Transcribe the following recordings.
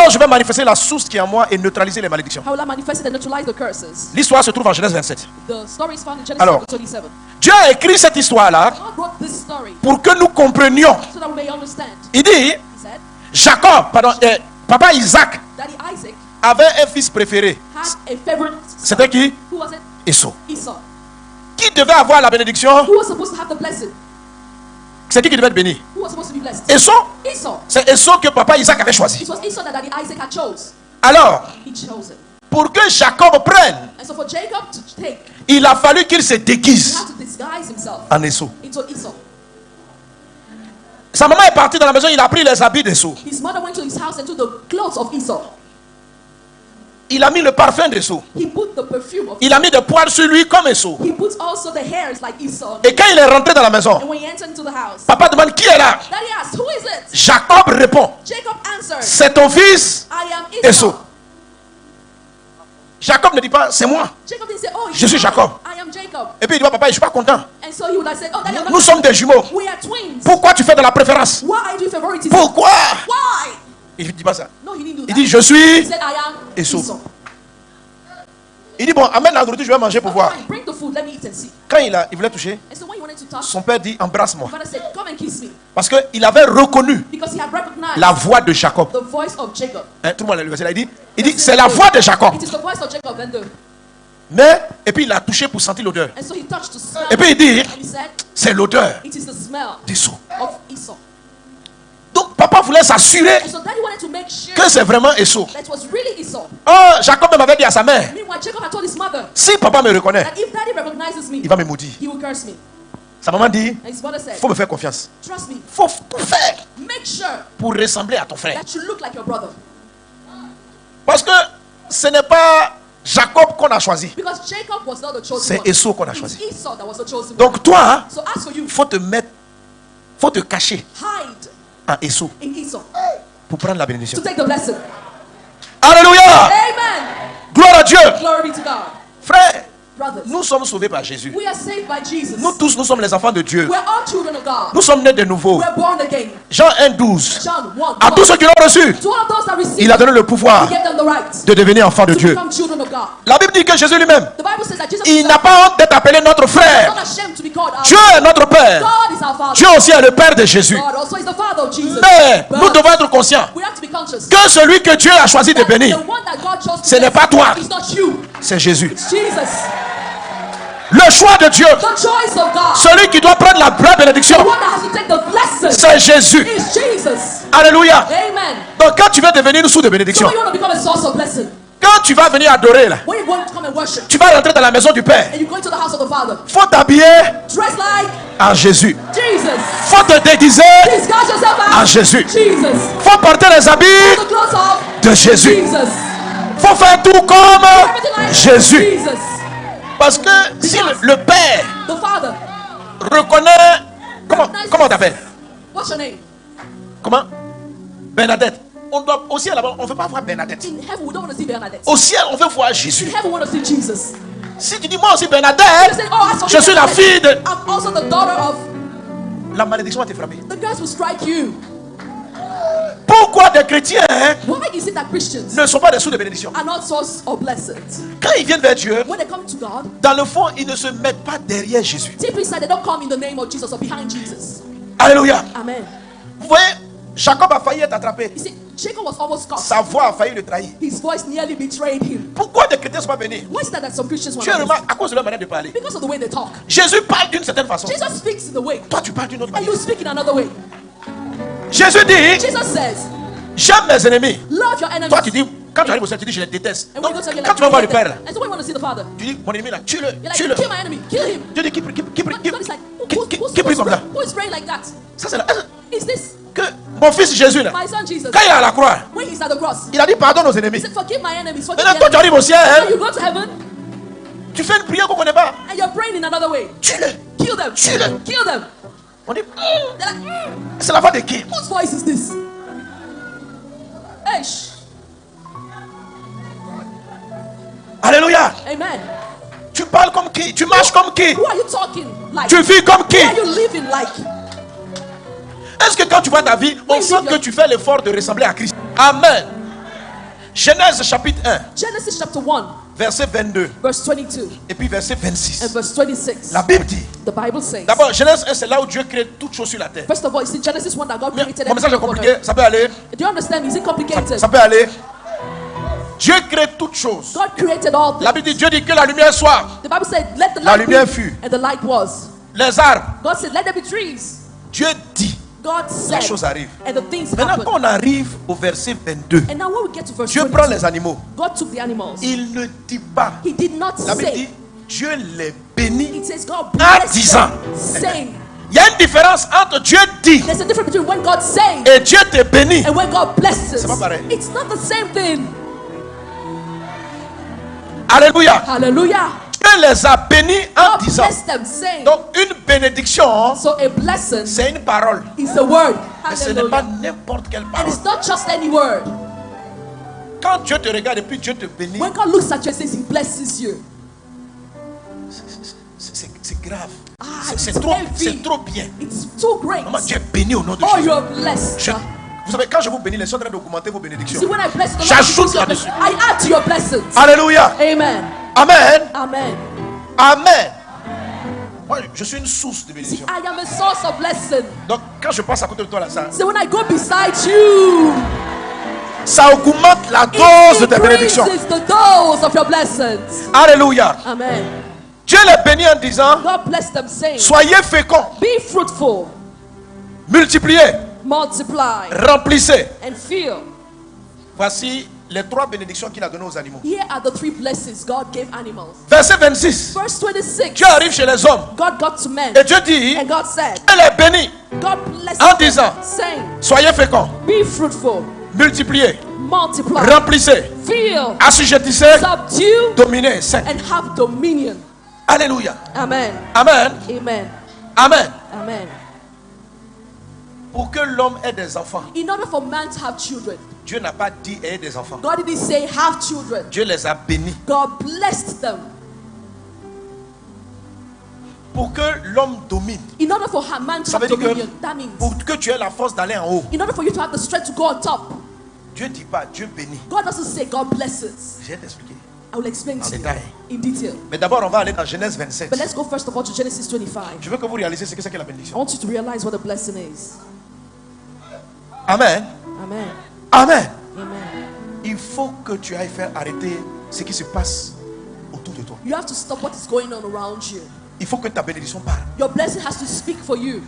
Comment je vais manifester la source qui est en moi et neutraliser les malédictions? How will I manifest it and neutralize the curses? L'histoire se trouve en Genèse 27. The story is found in Genesis Alors, chapter 27. Dieu a écrit cette histoire-là God wrote this story pour que nous comprenions. so that we may understand. Il dit, He said, Jacob, pardon, papa Isaac Daddy Isaac avait un fils préféré. had a favorite son. C'était qui? Who was it? Esau. Esau. Qui devait avoir la bénédiction? Who was supposed to have the blessing? C'est qui devait être béni? Who was supposed to be blessed? Esau. Esau. C'est Esau que papa Isaac avait choisi. It was Esau that Daddy Isaac had chose. Alors, He chose it. pour que Jacob prenne, And so for Jacob to take, il a fallu qu'il se he déguise had to disguise himself en Esau. into Esau. Sa maman est partie dans la maison, il a pris les habits d'Esau. His mother went to his house and took the clothes of Esau. Il a mis le parfum d'Esau. He put the perfume of Il a mis des poils sur lui comme Esau. He put also the hairs like Esau. Et quand il est rentré dans la maison, And when he entered into the house, papa demande qui est là. Daddy asked, who is it? Jacob répond, Jacob answered, c'est ton fils I am Esau. Esau. Jacob ne dit pas, c'est moi. Jacob didn't say, oh, Je suis Jacob. I am Jacob. Et puis il dit, papa, je suis pas content. And so he would have said, oh, Daddy, I'm Nous not. sommes des jumeaux. We are twins. Pourquoi tu fais de la préférence? Why are you favoritism? Pourquoi? Why? Il ne dit pas ça. No, he didn't do Il that. dit, je He suis. said, I am Esau. Esau. Il dit, bon, amène la nourriture, je vais manger pour voir. Fine, bring the food, let me eat and see. Quand il voulait toucher, And so when he wanted to touch, son père dit, embrasse-moi. father said, come and kiss me. Parce qu'il avait reconnu Because he had recognized la voix de Jacob. the voice of Jacob. Hein, tout le monde a lu le verset là. Il dit, c'est la voix de Jacob. It is the voice of Jacob. Mais, et puis il a touché pour sentir l'odeur. And so he touched the smell. Et puis il dit, And he said, c'est l'odeur it is the smell d'Esau. of Esau. Donc papa voulait s'assurer And so Daddy wanted to make sure que c'est vraiment Esau. that it was really Esau. Oh, Jacob même avait dit à sa mère, Meanwhile, Jacob had told his mother si papa me reconnaît, that if Daddy recognizes me, il va me maudire. he will curse me. Sa maman dit, And his mother said, faut me faire confiance. trust me, Faut tout faire make sure pour ressembler à ton frère. that you look like your brother. Parce que ce n'est pas Jacob qu'on a choisi, Because Jacob was not the chosen c'est one. Esau qu'on a It was choisi. Esau that was the chosen one. Donc toi, So as for you, faut te cacher hide en Esau in Esau pour prendre la bénédiction. to take the blessing. Alléluia! Amen. Gloire à Dieu! Glory be to God. Frère, Brothers, nous sommes sauvés par Jésus. we are saved by Jesus. Nous tous, nous sommes les enfants de Dieu. We're all children of God. Nous sommes nés de nouveau. We're born again. Jean 1,12. John 1. À tous ceux qui l'ont reçu, To all of those that receive, il a donné le pouvoir He gave them the right de devenir enfants de to Dieu. become children of God. La Bible dit que Jésus lui-même, The Bible says that Jesus il is n'a pas honte d'être appelé notre not frère. ashamed to be called our Dieu est notre Père. God is our Father. Dieu aussi est le Père de Jésus. God also is the Father of Jesus. Mais But nous devons être conscients we have to be conscious que celui que Dieu a choisi de that bénir, the one that God chose to ce n'est bless pas toi, is not you. c'est Jésus. It's Jesus. Le choix de Dieu, The choice of God. celui qui doit prendre la vraie bénédiction, The one that has to take the blessing c'est Jésus. is Jesus. Alléluia. Amen. Donc quand tu veux devenir une source de So bénédiction, when you want to become a source of blessing, quand tu vas venir adorer là, when you want to come and worship, tu vas rentrer dans la maison du Père. and you go into the house of the Father, Faut t'habiller dress like en Jésus. Jesus. Faut te déguiser Disguise yourself en as Jésus. Jesus. Faut porter les habits The clothes of de Jésus. Jesus. Faut faire tout comme Everything like Jésus. Jesus. Parce que si le Père The Father. reconnaît... Comment on t'appelle? What's your name? Comment? Bernadette. On doit, au ciel là-bas, on ne veut pas voir Bernadette. In heaven, we don't want to see Bernadette. Au ciel, on veut voir In Jésus. heaven, we want to see Jesus. Si tu dis moi aussi You Bernadette, say, oh, as for je me, suis la Bernadette, fille de... I'm also the daughter of. La malédiction va te frapper. The curse will strike you. Pourquoi des chrétiens Why is it that Christians ne sont pas des sources de bénédiction? are not source of blessings? Quand ils viennent vers Dieu, When they come to God, dans le fond, ils ne se mettent pas derrière Jésus. deep inside, they don't come in the name of Jesus or behind Jesus. Alléluia. Amen. Vous voyez, Jacob a failli être attrapé. You see, Jacob was almost caught. Sa voix a failli le trahir. His voice nearly betrayed him. Pourquoi des chrétiens ne sont pas bénis? Why is that some Christians Tu want remarques à cause de leur manière de parler. Because of the way they talk. Jésus parle d'une certaine façon. Jesus speaks in the way, Toi, tu parles d'une autre and you manière. speak in another way. Jésus dit, Jesus says, j'aime mes ennemis. love your enemies. Toi, tu dis, quand tu arrives au ciel, tu dis, je les déteste. And Donc, when you go to your quand tu vas voir le Père, là, and so when you want to see the Father, tu dis, mon ennemi là, tue-le, you're like, tue-le. kill my enemy, kill him. Dieu dit, qui prie God is like, qui prie comme là? who is praying like that? Ça, c'est là. Is this Que mon fils Jésus là, my son Jesus? quand il est à la croix, When he's at the cross, il a dit, pardonne aux he ennemis. said, forgive my enemies, forgive Maintenant, my toi, tu enemies. arrives au ciel, Now hein, you go to heaven, tu fais une prière qu'on ne connaît pas. and you're praying in another way. Tue-le. Kill them, Kill them. kill them. On dit, They're like, c'est la voix de qui? whose voice is this? Eish. Alléluia. Amen. Tu parles comme qui? Tu marches comme qui? Who are you talking like? Tu vis comme qui? Who are you living like? Est-ce que quand tu vois ta vie, on Oui, sent oui, que oui. tu fais l'effort de ressembler à Christ? Amen. Genèse chapitre 1, Genesis chapter 1, verset 22 verse 22 et puis verset and 26. verse 26. La Bible dit, The Bible says, d'abord, Genèse 1, c'est là où Dieu crée toutes choses sur la terre. first of all, it's in Genesis 1 that God Mais created mon message est everything on compliqué, earth. ça peut aller. Do you understand? Is it complicated? Ça peut aller. Dieu crée toutes choses. God created all La things. Bible dit, Dieu dit que la lumière soit. The Bible said, let the La light lumière be, fut. and the light was. Les arbres. God said, let there be trees. Dieu dit. God La said, chose arrive. and the things Maintenant, happened. quand on arrive au verset 22, And now when we get to verse Dieu prend 22, les animaux. God took the animals. Il ne dit pas. He did not La Bible say. dit, Dieu les bénit. It says God En blessed disant. them, saying. Il y a une différence entre Dieu dit There's a difference between when God says et Dieu te bénit. and when God blesses. C'est pas pareil. It's not the same thing. Alléluia. Hallelujah. Dieu les a bénis en God disant. blessed them, saying. Donc une bénédiction, So a blessing c'est une parole. is a word. Mais ce n'est pas Hallelujah. n'importe quelle And parole. it's not just any word. Quand Dieu te regarde et puis Dieu te bénit, When God looks at you and says He blesses you, c'est grave. Ah, C'est it's trop, heavy. c'est trop bien. it's too great. Maman, Dieu est béni au nom de Oh, Jésus. you're blessed. Vous savez, quand je vous bénis, les gens sont en train d'augmenter vos bénédictions. See, when I bless the J'ajoute Lord, là-dessus. I add to your blessings. Alléluia. Amen. Amen. Amen. Amen. Moi, je suis une source de See, bénédiction. I am a source of blessing. Donc, quand je passe à côté de toi, là, So when I go beside you, ça augmente la dose de it tes bénédictions. increases the dose of your blessings. Alléluia. Amen. Dieu les bénit en disant, God bless them, saying, soyez féconds, be fruitful, multipliez, multiply, remplissez. and fill. Voici les 3 bénédictions qu'il a données aux animaux. Here are the 3 blessings God gave animals. Verset 26. Verse 26. Dieu arrive chez les hommes. God got to men. Et Dieu dit, And God said, elle est bénie. God blessed En them, disant, saying, soyez féconds, be fruitful, multipliez, multiply, remplissez, fill, assujettissez, subdue, dominez. 5. and have dominion. Alléluia. Amen. Amen. Amen. Amen. Amen. Pour que l'homme ait des enfants, In order for man to have children, Dieu n'a pas dit ayez des enfants. God didn't say have children. Dieu les a bénis. God blessed them. Pour que l'homme domine. In order for man to Ça have veut dire dominion, que that means pour que tu aies la force d'aller en haut, in order for you to have the strength to go on top, Dieu ne dit pas Dieu bénit. God doesn't say God blesses. Je vais t'expliquer. I will explain En to you détail. in detail. Mais d'abord, on va aller dans Genèse 27. But let's go first of all to Genesis 25. Je veux que vous réalisiez ce que c'est que la I bénédiction. want you to realize what a blessing is. Amen. Amen. Amen. Amen. Il faut que tu ailles faire arrêter ce qui se passe autour de toi. You have to stop what is going on around you. Il faut que ta bénédiction parle. Your blessing has to speak for you.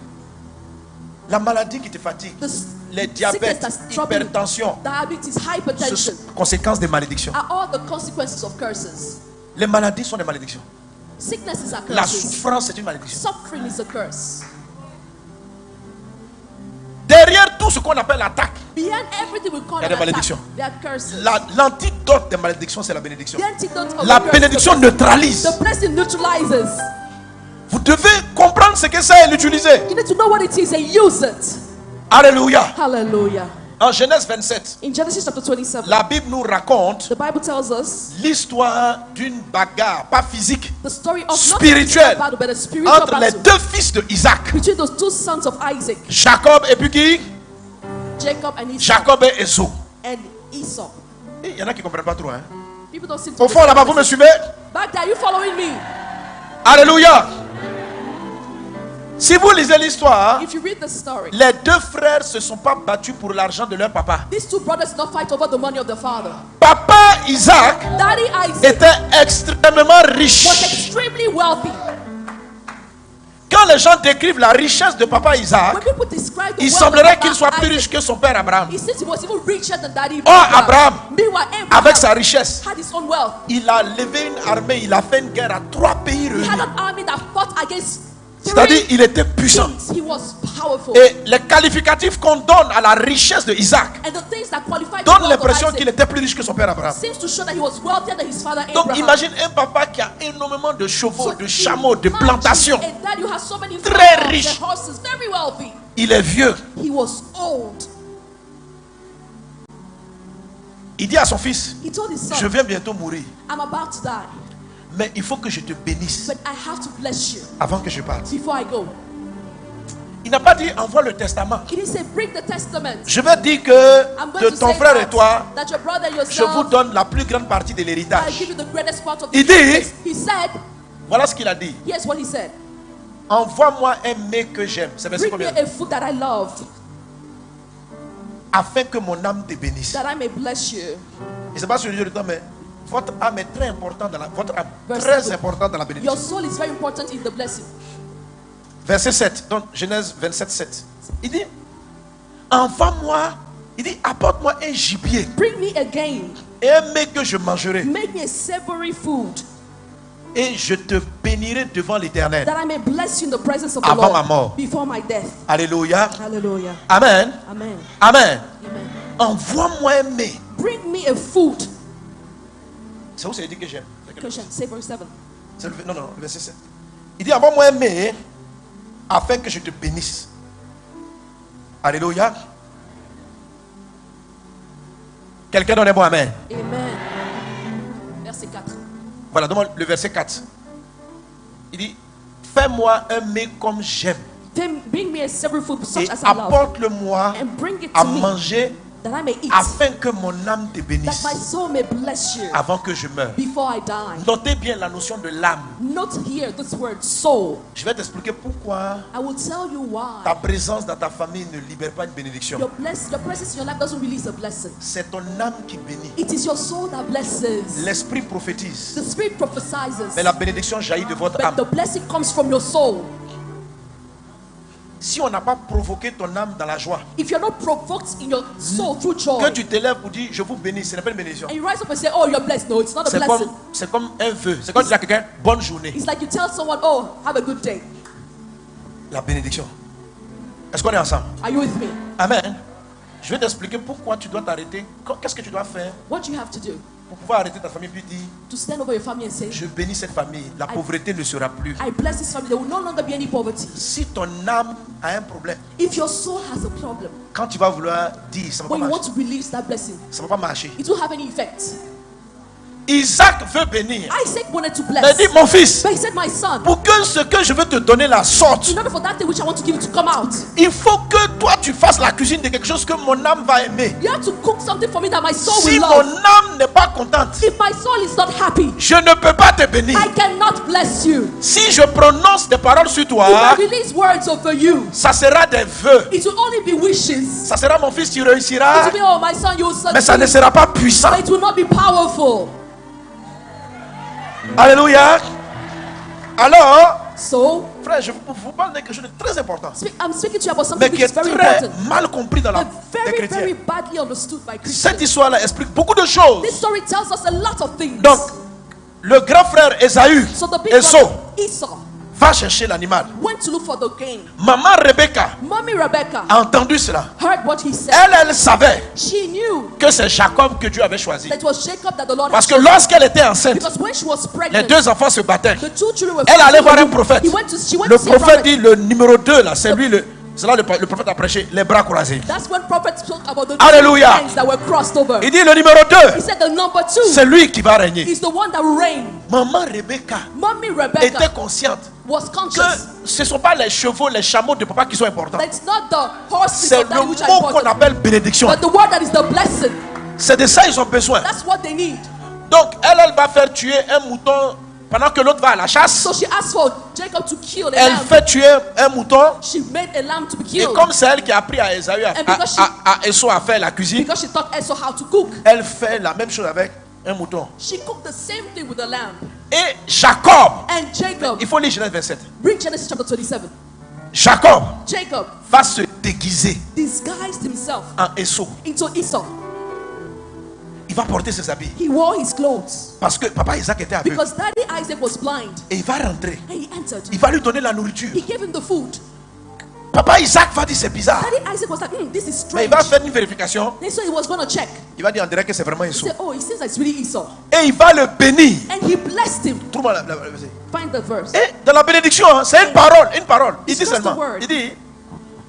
La maladie qui te fatigue, The les sickness diabètes, that's troubling you, hypertension, diabetes, ce hypertension, sont conséquences des malédictions. are all the consequences of curses. Les maladies sont des malédictions. Sicknesses are La curses. souffrance, c'est une malédiction. Suffering is a curse. Derrière tout ce qu'on appelle l'attaque, Beyond everything we call Il y a an des attack, malédictions. there are curses. l'antidote des malédictions, c'est la bénédiction. The antidote of La the curse, bénédiction neutralise. the blessing neutralizes. Vous devez comprendre ce que c'est et l'utiliser. You need to know what it is and use it. Alléluia. Hallelujah. En Genèse 27, In Genesis chapter 27, la Bible nous raconte the Bible tells us l'histoire d'une bagarre, pas physique, the story of not spirituelle, a battle, but a spiritual entre les battle deux fils de Isaac, between those 2 sons of Isaac, Jacob et puis qui? Jacob and Esau. Jacob et Esau. And Esau. Il y en a qui ne comprennent pas trop. Hein? People don't seem to Au fond là-bas, vous me suivez? Back there, you following me? Alléluia. Si vous lisez l'histoire, If you read the story, les deux frères ne se sont pas battus pour l'argent de leur papa. these 2 brothers did not fight over the money of their father. Papa Isaac Daddy Isaac était extrêmement riche. was extremely wealthy. Quand les gens décrivent la richesse de papa Isaac, When people describe the il wealth of semblerait Papa qu'il soit plus riche Isaac, que son père Abraham. it seems he was even richer than Daddy Abraham, Meanwhile, Abraham avec sa richesse, had his own wealth. il a levé une armée, il a fait une guerre à 3 pays He réunis. had an army that fought against C'est-à-dire, 3 il était puissant. kings. He was powerful. Et les qualificatifs qu'on donne à la richesse de Isaac And the things that qualified the donnent wealth of l'impression Isaac qu'il était plus riche que son père Abraham. seems to show that he was wealthier than his father Donc Abraham. imagine un papa qui a énormément de chevaux, So de chameaux, de imagine plantations. a dad who has so many Très farms riche. and horses, very wealthy. Il est vieux. He was old. Il dit à son fils, He told his je son, vais bientôt mourir. I'm about to die, Mais il faut que je te bénisse but I have to bless you avant que je parte. before I go. Il n'a pas dit envoie le testament. He didn't say bring the testament. Je vais dire que I'm going de to ton say frère et toi, that your brother and je vous yourself, donne la plus grande partie de I l'héritage. give you the greatest part of the Il dit, inheritance. He said, voilà ce qu'il a dit. here's what he said. Envoie-moi un mets que j'aime. C'est verset Bring me combien? a food that I loved, Afin que mon âme te bénisse. that I may bless you. Et c'est pas sur le temps, mais votre âme est très importante dans la, votre âme, Verse très 7. importante dans la bénédiction. Your soul is very important in the blessing. Verset 7, donc Genèse 27, 7. Il dit, envoie-moi, il dit, apporte-moi un gibier Bring me a game. et un mets que je mangerai. Make me a savory food, Et je te bénirai devant l'Éternel. that I may bless you in the presence of the Avant Lord ma mort. before my death. Alléluia. Hallelujah. Amen. Amen. Amen. Amen. Envoie-moi un mets. Bring me a food. C'est où c'est dit que j'aime? Cushion, savory 7. Non, le verset 7. Il dit, envoie-moi un mets afin que je te bénisse. Alléluia. Quelqu'un donne un bon amen. Amen. Verset 4. Voilà, demande le verset 4. Il dit, fais-moi un mets comme j'aime Then bring me a savory food such et as I love, apporte-le-moi and bring it à to me, manger that I may eat, afin que mon âme te that bénisse my soul may bless you avant que je meure. before I die. Notez bien la notion de l'âme. Note here this word soul. Je vais t'expliquer pourquoi I will tell you ta why présence dans ta famille ne libère pas une bénédiction. your presence in your life doesn't release a blessing. C'est ton âme qui bénit. It is your soul that blesses. L'esprit prophétise, The spirit prophesizes, mais la bénédiction jaillit de votre but âme. the blessing comes from your soul. Si on n'a pas provoqué ton âme dans la joie, If you're not provoked in your soul through joy, que tu t'élèves pour dire je vous bénis, ce n'est pas une bénédiction. and you rise up and say, oh, you're blessed. No, it's not a C'est blessing. comme un vœu. C'est comme dire à quelqu'un bonne journée. It's like you tell someone, oh, have a good day. La bénédiction. Est-ce qu'on est ensemble? Are you with me? Amen. Je vais t'expliquer pourquoi tu dois t'arrêter. Qu'est-ce que tu dois faire What you have to do pour pouvoir arrêter ta famille puis dire to stand over your family and say, je bénis cette famille. La pauvreté ne sera plus. I bless this family. There will no longer be any poverty. Si ton âme a un problème, If your soul has a problem, quand tu vas vouloir dire ça ne va when pas you want marcher, to release that blessing, ça va pas marcher. it won't have any effect. Isaac veut bénir. Isaac wanted to Il bless, dit mon fils, but he said, my son, pour que ce que je veux te donner la sorte, in order for that thing which I want to give you to come out, il faut que toi tu fasses la cuisine de quelque chose que mon âme va aimer. you have to cook something for me that my soul Si will mon love. âme n'est pas contente, If my soul is not happy, je ne peux pas te bénir. I cannot bless you. Si je prononce des paroles sur If toi, I release words over you, ça sera des vœux. it will only be wishes. Ça sera mon fils, tu It réussiras, will be, oh, my son, you will mais ça ne succeed, sera pas puissant. but it will not be powerful. Alléluia. Alors, So, frère, je vous parle de quelque chose de très important, I'm speaking to you about something mais which qui est is very très important, mal compris dans la and des very, very chrétiens. badly understood by Cette Christians. histoire-là explique beaucoup de choses. This story tells us a lot of things. Donc, le grand frère Ésaü, So the big Esau, brother, Esau, va chercher l'animal. went to look for the game. Maman Rebecca Mommy Rebecca a entendu cela. heard what he said. Elle savait She knew que c'est Jacob que Dieu avait choisi. that it was Jacob that the Lord Parce had que chosen. lorsqu'elle était enceinte, Because when she was les pregnant, deux enfants se battaient. the two children were Elle allait fighting voir un over him. prophète. She went Le to see a prophète prophet. dit le numéro 2 là, c'est lui c'est là le prophète a prêché, les bras croisés. That's when prophet spoke about the Alléluia. two hands that were crossed over. Il dit le numéro 2, He said the number 2 c'est lui qui va régner. is the one that will reign. Maman Rebecca Mommy était Rebecca consciente was que conscious ce ne sont pas les chevaux, les chameaux de papa qui sont importants. that it's not the horses C'est of that which le are mot qu'on important, appelle bénédiction. but the word that is the blessing. C'est de ça ils ont besoin. That's what they need. Donc elle va faire tuer un mouton pendant que l'autre va à la chasse. So she asked for Jacob to kill a Elle lamb. fait tuer un mouton. She made a lamb to be Et killed comme c'est elle qui a appris à Esaü And because à Esau à faire la cuisine, because she taught Esau how to cook. elle fait la même chose avec un mouton. She cooked the same thing with the lamb. Et Jacob, And Jacob, il faut lire Genèse 27. read Genesis chapter 27. Jacob Jacob va se déguiser disguised himself en Esau. into Esau. Il va porter ses habits. He wore his clothes Parce que papa Isaac était aveugle. because daddy Isaac was blind. Et il va rentrer. And he entered. Il va lui donner la nourriture. He gave him the food. Papa Isaac va dire c'est bizarre. Daddy Isaac was like, this is Mais strange. il va faire une vérification. And so he was going to check. Il va dire on dirait que c'est vraiment He Esau. said, oh, it seems like it's really Esau. Et il va le bénir. And he blessed him. Trouve-moi Find the verse. Et dans la bénédiction, hein, c'est une parole, une parole. Il dit It's just seulement, a word. il dit,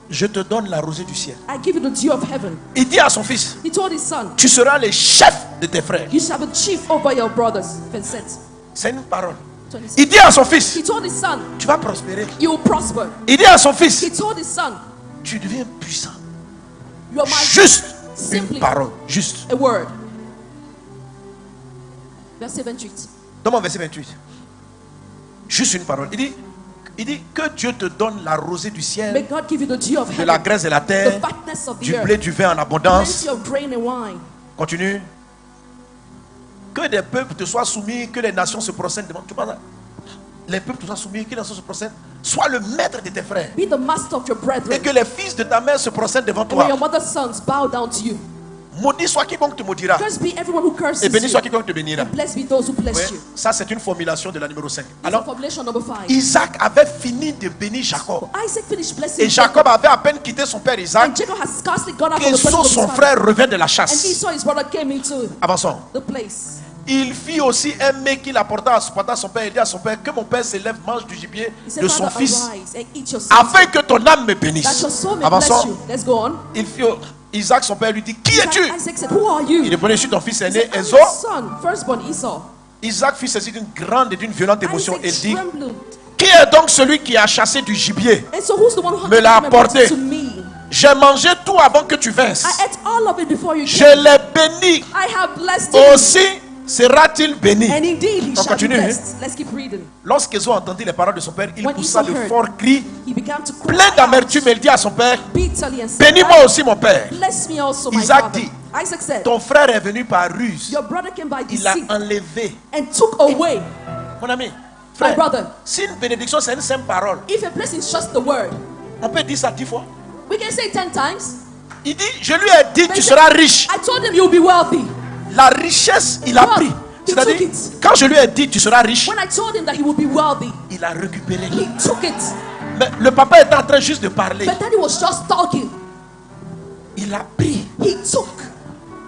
je te donne la rosée du ciel. I give you the dew of heaven. Il dit à son fils, He told his son, tu seras le chef de tes frères. you shall be chief over your brothers. Verse 7. C'est une parole. It 26. Il dit à son fils, He told his son, tu vas prospérer. you will prosper. Il dit à son fils, He told his son, tu deviens puissant. you are my Juste une simply parole. Juste. a word. Verset 28. Donne-moi verset 28. Juste une parole. Il dit que Dieu te donne la rosée du May ciel, God give you the dew of de la heaven, graisse de la the terre, fatness of the du earth, blé, du vin en abondance. plenty of grain and wine. Continue. Que des peuples te soient soumis, que les nations se procèdent devant. Tu vois ça? Les peuples te soient soumis, que les nations se procèdent. Sois le maître de tes frères. Be the master of your Et brethren. que les fils de ta mère se procèdent devant And when your toi. mother's sons bow down to you. Maudit soit quiconque te maudira. Cursed be everyone who curses Et béni soit you. quiconque te bénira. And blessed be those who bless Ouais, you. ça, c'est une formulation de la numéro 5. This is Alors, formulation number 5. Isaac avait fini de bénir Jacob. Isaac finished blessing Et Jacob avait à peine quitté son père Isaac. and Jacob has scarcely gone out from the Esau, presence of son his father. frère, revient de la And chasse. Esau, his brother, came into Avançons. the place. Il fit aussi un mets qu'il apporta à son père. Il dit à son père, que mon père s'élève, mange du gibier He said, de son Father, fils, arise and eat your son, afin que ton âme me that bénisse. your soul may bless Avançons. you. Let's go on. Il fit, Isaac, son père, lui dit, qui es-tu? Isaac said, who are you? Il répondit, je suis ton fils He aîné, said, I'm Esau. your son, firstborn Esau. Isaac fit saisi d'une grande et d'une violente émotion. Isaac Il dit, trembled. qui est donc celui qui a chassé du gibier? And so who's the one who Me l'a came and brought apporté. it to me? J'ai mangé tout avant que tu vinsses. I ate all of it before you Je came. l'ai béni. I have blessed him. Aussi sera-t-il béni. And indeed he On shall be continue. blessed. Let's keep reading. Lorsqu'Esau entendit les paroles de son père, il When poussa Esau de heard, forts cris, He began to cry plein out d'amertume. Il dit à son père, bitterly and said, bénis-moi aussi mon père. bless me also, my Isaac father. dit, Isaac said, ton frère est venu par ruse. your brother came by Il a deceit enlevé. and took away. Mon ami, My frère, brother, si une bénédiction c'est une simple parole, if a blessing is just the word, on peut dire ça 10 fois. we can say it 10 times. Il dit, je lui ai dit, tu seras riche. I told him you'll be wealthy. La richesse, il a Well, pris. he C'est-à-dire, took it. quand je lui ai dit, tu seras riche, When I told him that he would be wealthy, il a récupéré. he took it. Mais le papa était en train juste de parler. But then he was just talking. Il a pris. He took.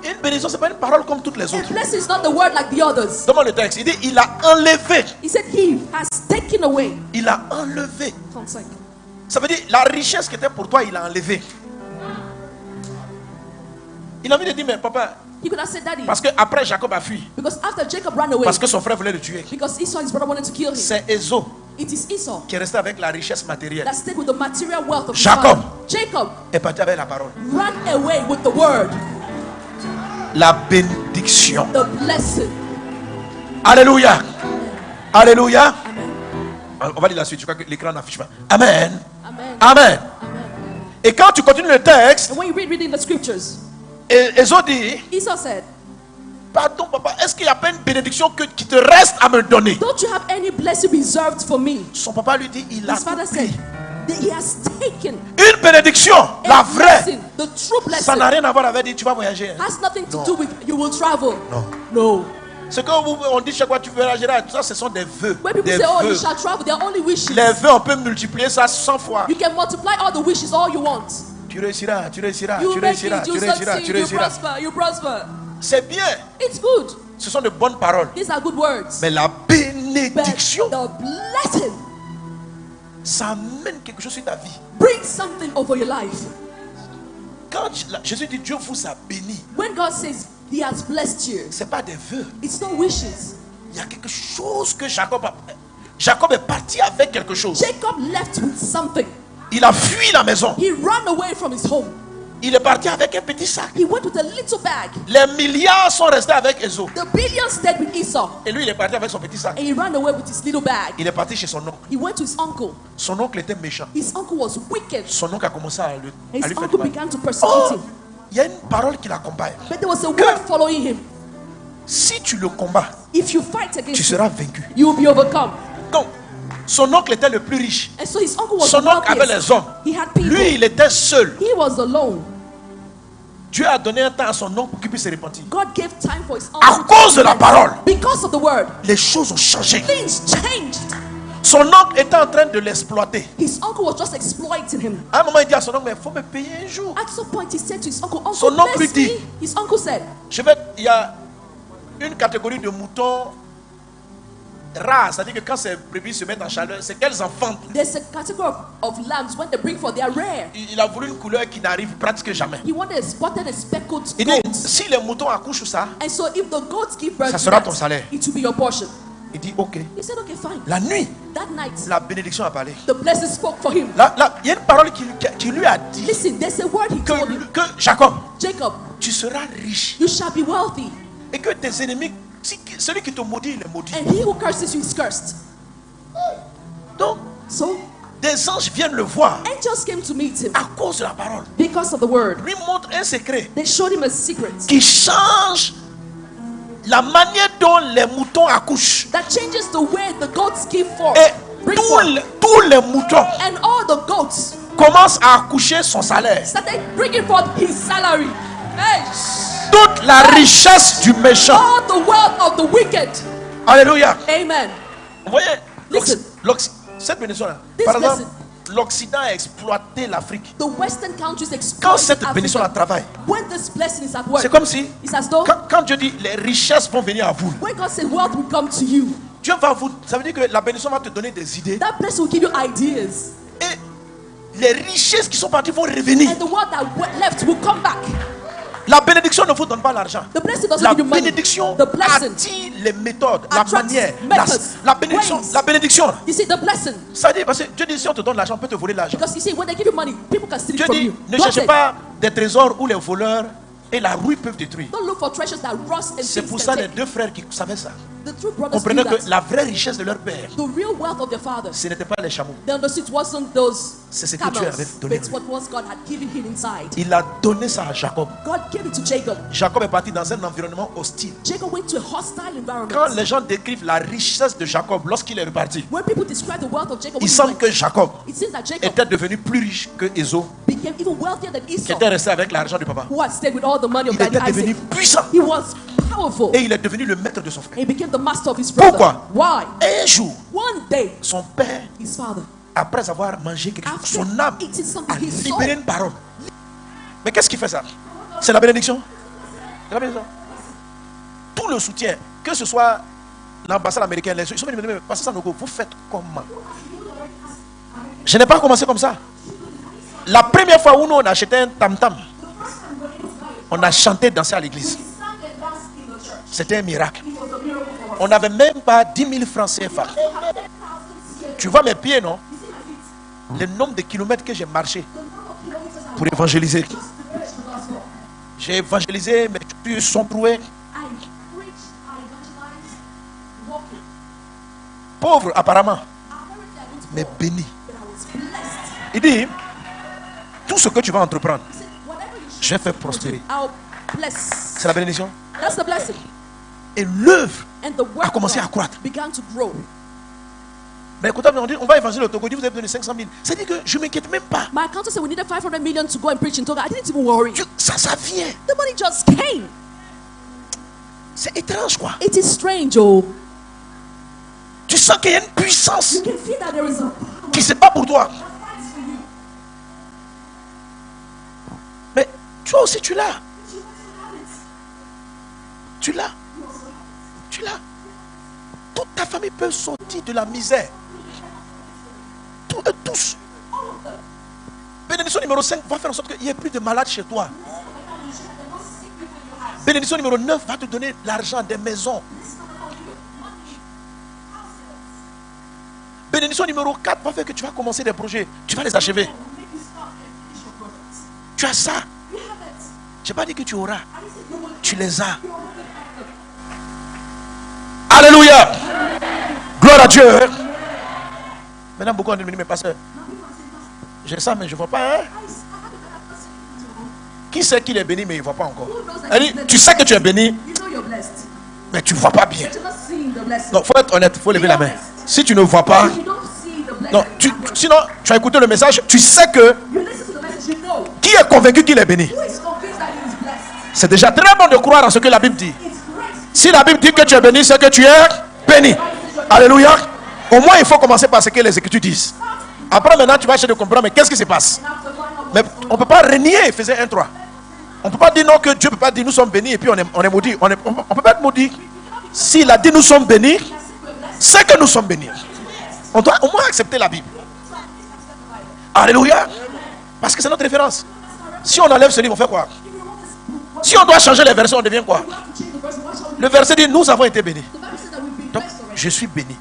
Une bénédiction, c'est pas une parole comme toutes les A autres. blessing is not the word like the others. Demande le texte. Il dit, il a enlevé. He said he has taken away. Il a enlevé. 35. Ça veut dire, la richesse qui était pour toi, il a enlevé. Il a envie de dire, mais papa, He could have said, Daddy, parce que après Jacob a fui. because after Jacob ran away, Parce que son frère voulait le tuer. because Esau, his brother, wanted to kill him, C'est Esau it is Esau qui est resté avec la richesse matérielle. that stayed with the material wealth of his Jacob. father. Jacob Et parti avec la parole. ran away with the word, La bénédiction. the blessing. Alléluia. Alléluia. Amen. On va lire la suite. Je crois que l'écran n'affiche pas. Amen. Amen. Amen. Amen. Et quand tu continues le texte, And when you reading the scriptures, Esau dit, Esau said, pardon papa, est-ce qu'il n'y a pas une bénédiction qui te reste à me donner? don't you have any blessing reserved for me? Son papa lui dit, il a His father tout said pris. that he has taken Une bénédiction, a la vraie, blessing, the true ça blessing, n'a rien à voir avec dire tu vas voyager. Hein. has nothing to No. do with you will travel. Non. No. Ce qu'on dit chaque fois tu voyager, tout ça ce sont des vœux. When people Des say, oh, you vœux. shall travel, they are only wishes. Les vœux, on peut multiplier ça 100 fois. You can multiply all the wishes all you want. Tu réussiras, tu réussiras, You tu make réussiras, it, tu you réussiras, succeed, tu you réussiras. prosper, you prosper. C'est bien, It's good. ce sont de bonnes paroles. These are good words. Mais la But bénédiction, the blessing ça amène quelque chose sur ta vie. brings something over your life. Quand Jésus dit Dieu vous a béni, When God says he has blessed you, c'est pas des vœux. it's not wishes. Il y a quelque chose que Jacob est parti avec quelque chose. Jacob left with something. Il a fui la maison. He ran away from his home. Il est parti avec un petit sac. He went with a little bag. Les milliards sont restés avec Esau. The billions stayed with Esau. Et lui, il est parti avec son petit sac. And he ran away with his little bag. Il est parti chez son oncle. He went to his uncle. Son oncle était méchant. His uncle was wicked. Son oncle a commencé à His lui faire uncle du mal. began to persecute Oh, him. il y a une parole qui l'accompagne. But there was a word following him. Si tu le combats, If you fight tu against him, seras vaincu. you will be overcome. Donc, son oncle était le plus riche. And so his uncle was Son the oncle avait wealthiest. les hommes. He had people. Lui, il était seul. He was alone. Dieu a donné un temps à son oncle pour qu'il puisse se repentir. God gave time for his À uncle. cause de la parole, Because of the word, les choses ont changé. things changed. Son oncle était en train de l'exploiter. His uncle was just exploiting him. À un moment, il dit à son oncle, mais il faut me payer un jour. At some point, he said to his uncle, Son Uncle, oncle bless dit, me. His uncle said, Il y a une catégorie de moutons rares, c'est-à-dire que quand ces brebis se mettent en chaleur, c'est qu'elles enfantent. there's a category of lambs when they bring forth, they are rare. Il a voulu une couleur qui n'arrive presque jamais. He wanted a spotted and speckled Il dit, goat. si les moutons accouchent ça, And so if the goats give birth ça to sera that, ton salaire. it will be your portion. Il dit ok. He said, okay, fine. La nuit, That night, la bénédiction a parlé. the blessing spoke for him. Là, il y a une parole qui lui a dit Listen, there's a word he told him. que Jacob, Jacob, tu seras riche. you shall be wealthy, Et que tes ennemis, celui qui te maudit, il est maudit. and he who curses you is cursed. Donc, So, des anges viennent le voir angels came to meet him à cause de la parole. because of the word. Lui montre un secret They showed him a secret qui change la manière dont les moutons accouchent. that changes the way the goats give forth. Et Bring forth. tous les moutons And all the goats commencent à accoucher son salaire. started bringing forth his salary. Hey. Toute la richesse du méchant. All the wealth of the wicked. Alléluia. Amen. Vous voyez, Listen. cette bénédiction-là, This par exemple, blessing. l'Occident a exploité l'Afrique. The Western countries exploit Quand cette bénédiction-là Africa. travaille, When this blessing is at work, c'est comme si, it's as though quand Dieu dit les richesses vont venir à vous, when God said wealth will come to you, Dieu va vous, ça veut dire que la bénédiction va te donner des idées. that blessing will give you ideas, Et les richesses qui sont parties vont revenir. and the one that left will come back. La bénédiction ne vous donne pas l'argent. The blessing doesn't La give you money. bénédiction The blessing attire les méthodes, la attracts manière, methods, la bénédiction. ways. La bénédiction. You see, the blessing, Ça dit, parce que Dieu dit si on te donne l'argent, on peut te voler l'argent. because you see, when they give you money, people can steal it Dieu from dit you. ne God cherchez said, pas des trésors où les voleurs et la rouille peuvent détruire. don't look for treasures that rust and C'est thieves pour can ça les take. deux frères qui savaient ça The two brothers comprenaient knew que that la vraie richesse de leur père, the real wealth of their father, ce n'était pas les chameaux. they understood it wasn't those C'est ce que Dieu avait camels, donné. but it's what was God had given him inside. Il a donné ça à Jacob. God gave it to Jacob. Jacob est parti dans un environnement hostile. Jacob went to a hostile Quand environment. les gens décrivent la richesse de Jacob lorsqu'il est reparti, When people describe the wealth of Jacob, il when he semble went, que Jacob it seems that Jacob était devenu plus riche que Ésaü, became even wealthier than qui Esau, était resté avec l'argent du papa. who had stayed with all the money of Il Daddy était devenu Isaac. puissant He was powerful. et il est devenu le maître de son frère. He became the master of his brother. Pourquoi? Why? Un jour, One day, son père, his father, après avoir mangé quelque chose, after son âme eating something, a he saw. libéré une parole. Mais qu'est-ce qui fait ça? C'est la bénédiction. C'est la bénédiction. Tout le soutien, que ce soit l'ambassade américaine, ils sont venus me dire, Pasteur Sanogo, vous faites comment? Je n'ai pas commencé comme ça. La première fois où nous on a acheté un tam-tam, on a chanté, dansé à l'église. C'était un miracle. On n'avait même pas 10 000 francs CFA. Tu vois mes pieds, non? Le nombre de kilomètres que j'ai marché pour évangéliser. J'ai évangélisé, mes pieds sont troués. Pauvre apparemment, mais béni. Il dit, tout ce que tu vas entreprendre, je vais faire prospérer. I'll bless. C'est la bénédiction. That's the blessing. Et l'œuvre And the work a commencé of à God croître. began to grow. Mais écoutez, on dit, on va évangéliser au Togo, il dit, vous avez besoin de 500 000. C'est-à-dire que je ne m'inquiète même pas. My accountant said we needed 500 million to go and preach in Togo. I didn't even worry. Ça vient. The money just came. C'est étrange, quoi. It is strange, oh. Tu sens qu'il y a une puissance You can feel that there is a qui ne pas pour toi. Mais toi aussi, tu l'as. Tu l'as. Tu l'as. Toute ta famille peut sortir de la misère. Tous. Bénédiction numéro 5 va faire en sorte qu'il n'y ait plus de malades chez toi. Bénédiction numéro 9 va te donner l'argent des maisons. Bénédiction numéro 4 va faire que tu vas commencer des projets. Tu vas les achever. Tu as ça. Je n'ai pas dit que tu auras. Tu les as. Alléluia. Gloire à Dieu. Maintenant, beaucoup ont dit, mais pasteur, j'ai ça, mais je ne vois pas. Hein? Qui sait qu'il est béni, mais il ne voit pas encore? Elle dit, tu sais que tu es béni, you know you're blessed. mais tu ne vois pas bien. You're not seeing the blessing. Donc, il faut être honnête, il faut lever la main. Si tu ne vois pas, You don't see the blessing. non, sinon, tu as écouté le message, tu sais que You listen to the message, you know. qui est convaincu qu'il est béni? Who is convinced that he is blessed? C'est déjà très bon de croire en ce que la Bible dit. It's great. Si la Bible dit que tu es béni, c'est que tu es béni. Alléluia. Au moins, il faut commencer par ce que les Écritures disent. Après, maintenant, tu vas essayer de comprendre, mais qu'est-ce qui se passe? Mais on ne peut pas renier Éphésiens 1:3. On ne peut pas dire non, que Dieu ne peut pas dire nous sommes bénis et puis on est maudits. On ne peut pas être maudit. S'il a dit nous sommes bénis, c'est que nous sommes bénis. On doit au moins accepter la Bible. Alléluia. Parce que c'est notre référence. Si on enlève ce livre, on fait quoi? Si on doit changer les versets, on devient quoi? Le verset dit nous avons été bénis. Donc, Je suis béni.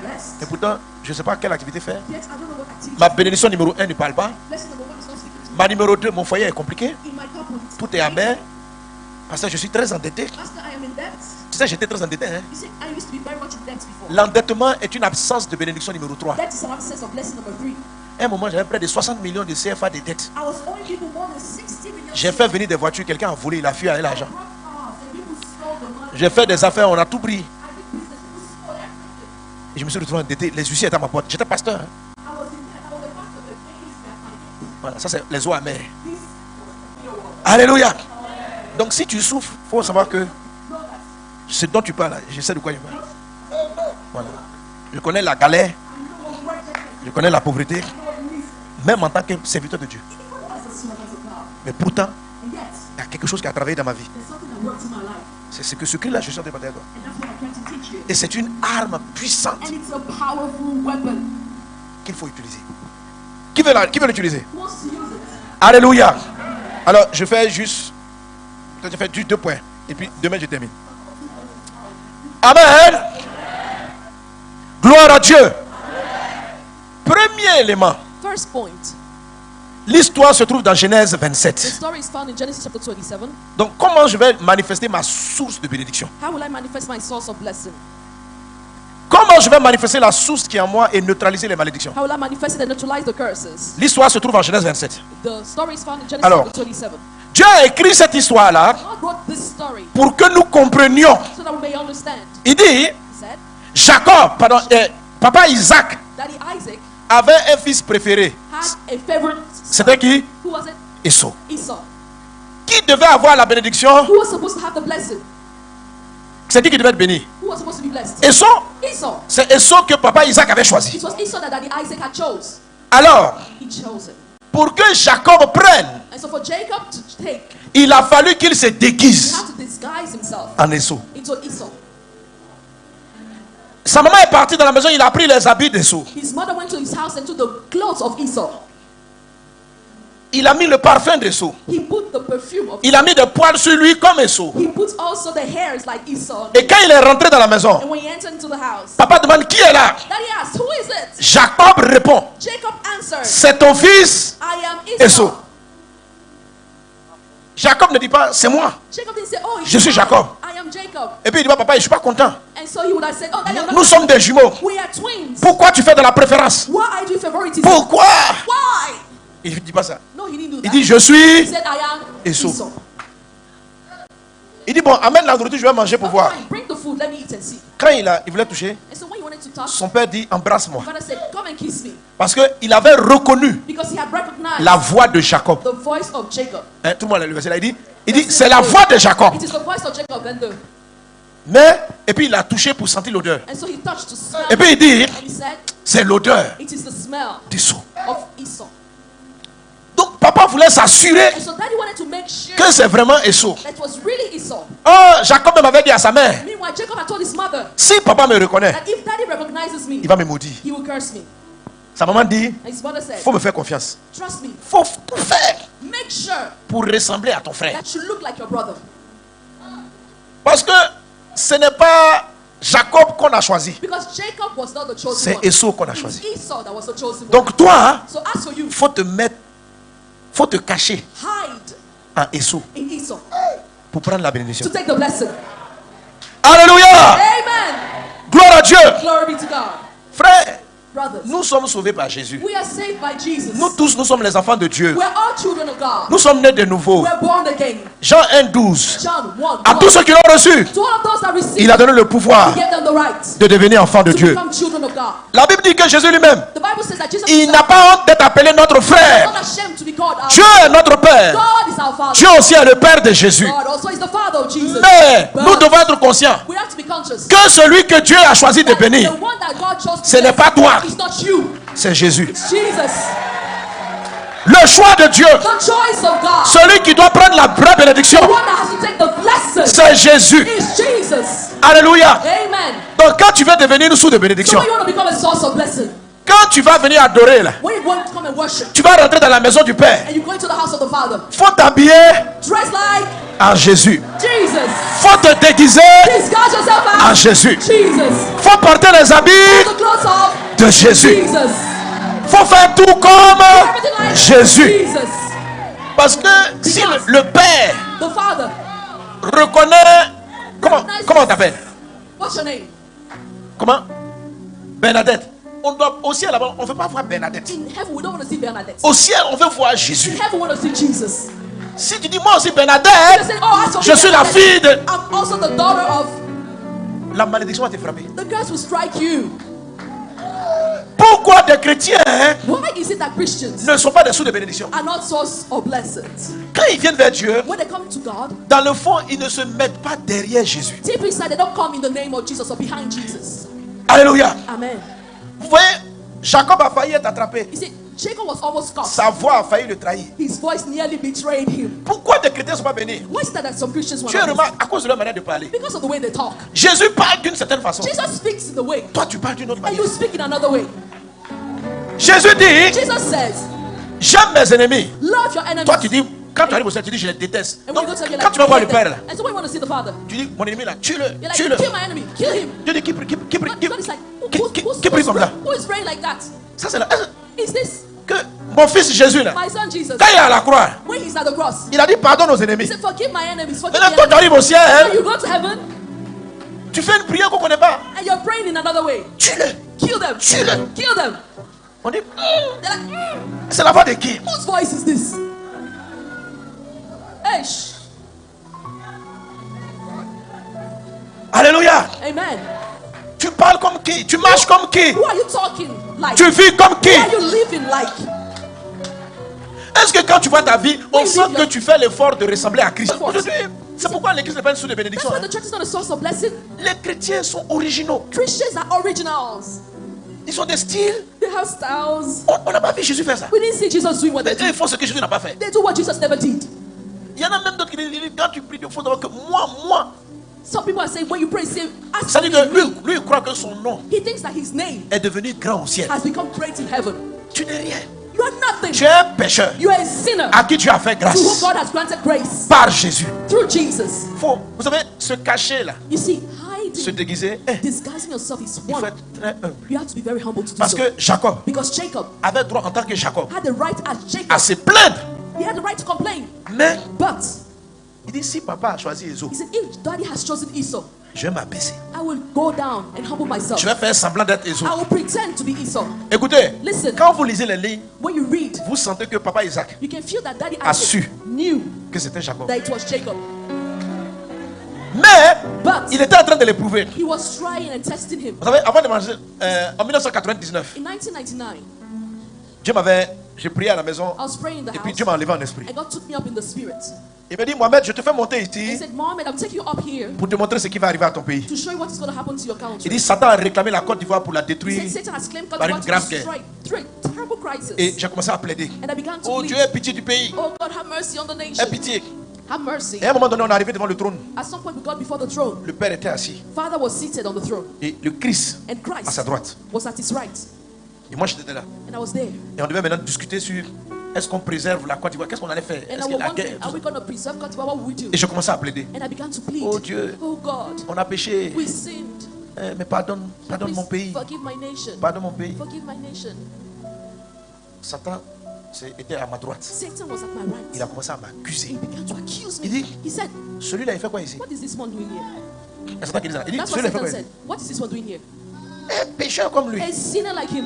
Blessed. Et pourtant, je ne sais pas quelle activité faire. Yet I don't know what activity. Ma bénédiction numéro 1 ne parle pas. Blessing number 1 is not speaking to me. Ma numéro 2, mon foyer est compliqué. In my couple, it's Tout est amer. Parce que je suis très endetté. Pastor, I am in debt. Tu sais, j'étais très endetté. Hein? You see, I used to be very much in debt before. L'endettement est une absence de bénédiction numéro 3. Debt is an absence of blessing number 3. À un moment, j'avais près de 60 millions de CFA de dettes. I was owing people more than 60 million. J'ai fait venir des voitures, quelqu'un a volé, il a fui avec l'argent. Brought cars and people stole the money. J'ai fait des affaires, on a tout pris. I did business, people stole everything. Et je me suis retrouvé endetté. Les huissiers étaient à ma porte. J'étais pasteur. Hein? I was in debt. I was a pastor, but things were happening. Voilà, ça c'est les eaux amères. This was the real world. Alléluia. Donc si tu souffres, il faut savoir que ce dont tu parles, je sais de quoi je parle. Voilà. Je connais la galère, je connais la pauvreté, même en tant que serviteur de Dieu. As a servant of God. Mais pourtant, And yet, il y a quelque chose qui a travaillé dans ma vie. there's something that worked in my life. C'est ce que ce cri-là, je suis en train de parler à toi. And that's what I'm trying to teach you. Et c'est une arme puissante And it's a powerful weapon. qu'il faut utiliser. Qui veut l'utiliser? Who wants to use it? Alléluia. Alors, je fais juste 2 points. Et puis, demain, je termine. Amen. Gloire à Dieu. Premier élément. First point, L'histoire se trouve dans Genèse the 27. story is found in Genesis chapter 27. Donc, comment je vais manifester ma source de bénédiction? How will I manifest my source of blessing? Comment je vais manifester la source qui est en moi et neutraliser les malédictions? How will I manifest it and neutralize the curses? L'histoire se trouve en Genèse 27. The story is found in Genesis Alors, chapter 27. Dieu a écrit cette histoire-là God wrote this story pour que nous comprenions. so that we may understand. Il dit, He said, papa Isaac Daddy Isaac avait un fils préféré. had a favorite son. C'était qui? Who was it? Esau. Esau. Qui devait avoir la bénédiction? Who was supposed to have the blessing? C'est qui devait être béni? Who was supposed to be blessed? Esau. Esau. C'est Esau que papa Isaac avait choisi. It was Esau that Daddy Isaac had chose. Alors, He chose it. pour que Jacob prenne, And so for Jacob to take, il a fallu qu'il se he déguise had to disguise himself en Esau. into Esau. Sa maman est partie dans la maison, il a pris les habits d'Esau. His mother went to his house and took the clothes of Esau. Il a mis le parfum d'Esau. He put the perfume of Il a mis des poils sur lui comme Esau. He put also the hairs like Esau. Et quand il est rentré dans la maison, And when he entered into the house, papa demande qui est là. Daddy asked, who is it? Jacob répond, Jacob answered, c'est ton fils I am Esau. Esau. Jacob ne dit pas, c'est moi. Jacob didn't say, oh, it's Je suis Jacob. I am Jacob. Et puis il dit, papa, je suis pas content. And so he would have said, oh, Daddy, I'm Nous not. sommes des jumeaux. We are twins. Pourquoi tu fais de la préférence? Why are you favoritism? Pourquoi? Why? Il ne dit pas ça. No, he didn't do Il that. dit, je He suis. said, I am Esau. Esau. Il dit, bon, amène la nourriture, je vais manger pour Oh, voir. fine, bring the food, let me eat and see. Quand il voulait toucher, And so when he wanted to touch, son père dit, embrasse-moi. father said, come and kiss me. Parce qu'il avait reconnu Because he had recognized la voix de Jacob. the voice of Jacob. Hein, tout le monde a lu le verset là, il dit, c'est la voix de Jacob. It is the voice of Jacob. Mais, et puis il a touché pour sentir l'odeur. And so he touched to smell. Et puis il dit, And he said, c'est l'odeur it is the smell d'Esau. of Esau. Donc papa voulait s'assurer And so Daddy wanted to make sure que c'est vraiment Esau. that it was really Esau. Oh, Jacob même avait dit à sa mère, Meanwhile, Jacob had told his mother si papa me reconnaît, that if Daddy recognizes me, il va me maudire. he will curse me. Sa maman dit, And his mother said, faut me faire confiance. trust me, Faut tout faire make sure pour ressembler à ton frère. that you look like your brother. Parce que ce n'est pas Jacob qu'on a choisi, Because Jacob was not the chosen c'est one. Esau qu'on a It's choisi. Esau that was the chosen one. Donc toi, So as for you, faut te cacher hide en Esau in Esau pour prendre la bénédiction. to take the blessing. Alléluia! Amen. Gloire à Dieu! Glory be to God. Frère, Brothers, nous sommes sauvés par Jésus. we are saved by Jesus. Nous tous, nous sommes les enfants de Dieu. We're all children of God. Nous sommes nés de nouveau. We're born again. Jean 1,12. John 1. À tous ceux qui l'ont reçu, To all of those that receive, il a donné le pouvoir he gave them the right de devenir enfants de to Dieu. become children of God. La Bible dit que Jésus lui-même, The Bible says that Jesus il is n'a pas honte d'être appelé notre frère. not ashamed to be called our Dieu est notre Père. God is our Father. Dieu aussi est le Père de Jésus. God also is the Father of Jesus. Mais But nous devons être conscients we have to be conscious que celui que Dieu a choisi de that bénir, the one that God chose to ce n'est bless pas toi, is not you. c'est Jésus. It's Jesus. Le choix de Dieu, The choice of God. celui qui doit prendre la vraie bénédiction, The one that has to take the blessing c'est Jésus. is Jesus. Alléluia. Amen. Donc quand tu veux devenir une source de So bénédiction, when you want to become a source of blessing, Quand tu vas venir adorer là, When you want to come and worship, tu vas rentrer dans la maison du Père. and you go into the house of the Father, Faut t'habiller dress like en Jésus. Jesus. Faut te déguiser Disguise yourself en as Jésus. Jesus. Faut porter les habits The clothes of de Jésus. Jesus. Faut faire tout comme Everything like Jésus. Jesus. Parce que si le Père The Father. reconnaît... Comment on t'appelle? What's your name? Comment? Bernadette. On doit, au ciel là-bas, on ne veut pas voir Bernadette. In heaven, we don't want to see Bernadette. Au ciel, on veut voir In Jésus. heaven, we want to see Jesus. Si tu dis moi aussi You Bernadette, say, oh, as for je me, suis la Bernadette, fille de... I'm also the daughter of. La malédiction va te frapper. The curse will strike you. Pourquoi des chrétiens Why is it that Christians ne sont pas des sources de bénédiction? are not source of blessings? Quand ils viennent vers Dieu, When they come to God, dans le fond, ils ne se mettent pas derrière Jésus. deep inside, they don't come in the name of Jesus or behind Jesus. Alléluia. Amen. Vous voyez, Jacob a failli être attrapé. You see, Jacob was almost caught. Sa voix a failli le trahir. His voice nearly betrayed him. Pourquoi des chrétiens ne sont pas bénis? Why is that some Christians were Tu not? remarques à cause de leur manière de parler. Because of the way they talk. Jésus parle d'une certaine façon. Jesus speaks in the way, Toi, tu parles d'une autre and manière. you speak in another way. Jésus dit, Jesus says, j'aime mes ennemis. love your enemies. Toi, tu dis, quand tu arrives au ciel, tu dis, je les déteste. And Donc, when you go to quand tu vas voir le Père, là, and so when you want to see the Father, tu dis, mon ennemi là, tue-le, you're like, tue-le. kill my enemy, kill him. Dieu dit, qui prie God is like, qui prie comme là? who is praying like that? Ça, c'est là. Is this Que mon fils Jésus là, my son Jesus? quand il est à la croix, When he's at the cross, il a dit, pardonne aux he ennemis. said, forgive my enemies, forgive Maintenant, my toi, tu enemies. arrives au When ciel, you go to heaven, tu fais une prière qu'on ne connaît pas. and you're praying in another way. Tue-le. Kill them. Tue-le. Kill them. On dit, They're like, c'est la voix de qui? whose voice is this? Hey, shh. Alléluia. Amen. Tu parles comme qui? Tu marches comme qui? Who are you talking like? Tu vis comme qui? Who are you living like? Est-ce que quand tu vois ta vie, on Oui, sent oui, que oui. tu fais l'effort de ressembler à Christ? Effort. Aujourd'hui, c'est pourquoi l'église n'est pas une source de That's bénédiction. why hein. the church is not a source of blessing. Les chrétiens sont originaux. Christians are originals. Ils ont des styles. They have styles. On n'a pas vu Jésus faire ça. We didn't see Jesus doing what Mais they eux, do. ils font ce que Jésus n'a pas fait. They do what Jesus never did. Il y en a même d'autres qui disent, quand tu pries, il faut savoir que moi. Some people are saying when you pray, say, ask Ça for veut dire me. que lui, il croit que son nom He thinks that his name est devenu grand au ciel. has become great in heaven. Tu n'es rien. You are nothing. Tu es un pécheur You are a sinner à qui tu as fait to whom grâce God has granted grace par Jésus. through Jesus. Vous savez, se cacher là, You see, se hiding, déguiser, disguising yourself is il faut one. être très humble. You have to be very humble to do Parce so. que Jacob Because Jacob avait droit en tant que Jacob had the right as Jacob. à se plaindre. He had the right to complain. Mais But il dit, si papa a choisi Esau, he said, if daddy has chosen Esau, je vais m'abaisser. I will go down and humble myself. Je vais faire semblant d'être Esau. I will pretend to be Esau. Écoutez, Listen. quand vous lisez les lignes, When you read, vous sentez que papa Isaac, you can feel that daddy A Isaac su. knew que c'était Jacob. that it was Jacob. Mais But il était en train de l'éprouver. he was trying and testing him. Vous savez, avant de manger, en 1999, In 1999, j'ai prié à la maison I was praying in the et puis house, Dieu m'a enlevé en esprit. and God took me up in the spirit. Il m'a dit, Mohamed, je te fais monter He ici said, Mohammed, I'm taking you up here pour te montrer ce qui va arriver à ton pays. to show you what is going to happen to your Il country. dit, Satan a réclamé la Côte d'Ivoire pour la He détruire. said, Satan has claimed God par to une want to grave destroy through a terrible crisis. Et j'ai commencé à plaider. And I began to Oh plead, Dieu, aie pitié du pays. oh God, have mercy on the Aie nation. pitié. Have mercy. Et à un moment donné, on est arrivé devant le trône. At some point, we got before the throne. Le Père était assis. Father was seated on the throne, Et le Christ and à sa Christ droite. was at his right. Et moi, j'étais là. And I was there. Et on devait maintenant discuter sur est-ce qu'on préserve la Côte d'Ivoire. Qu'est-ce qu'on allait faire? And Est-ce I que was la wondering, guerre. are we going to preserve God? What will we do? Et je commençais à plaider. And I began to plead. Oh Dieu, Oh God, on a péché. we sinned. Mais pardonne Please mon pays. forgive my nation. Pardonne mon pays. Forgive my nation. Satan était à ma droite. Satan was at my Il a right. commencé à m'accuser. He began to accuse me. Il dit, He said, celui-là, il fait quoi ici? what is this one doing here? C'est Satan qui dit ça. Il dit, That's what celui-là, il fait quoi Satan ici? said. What is this one doing here? Un pécheur comme lui. A sinner like him.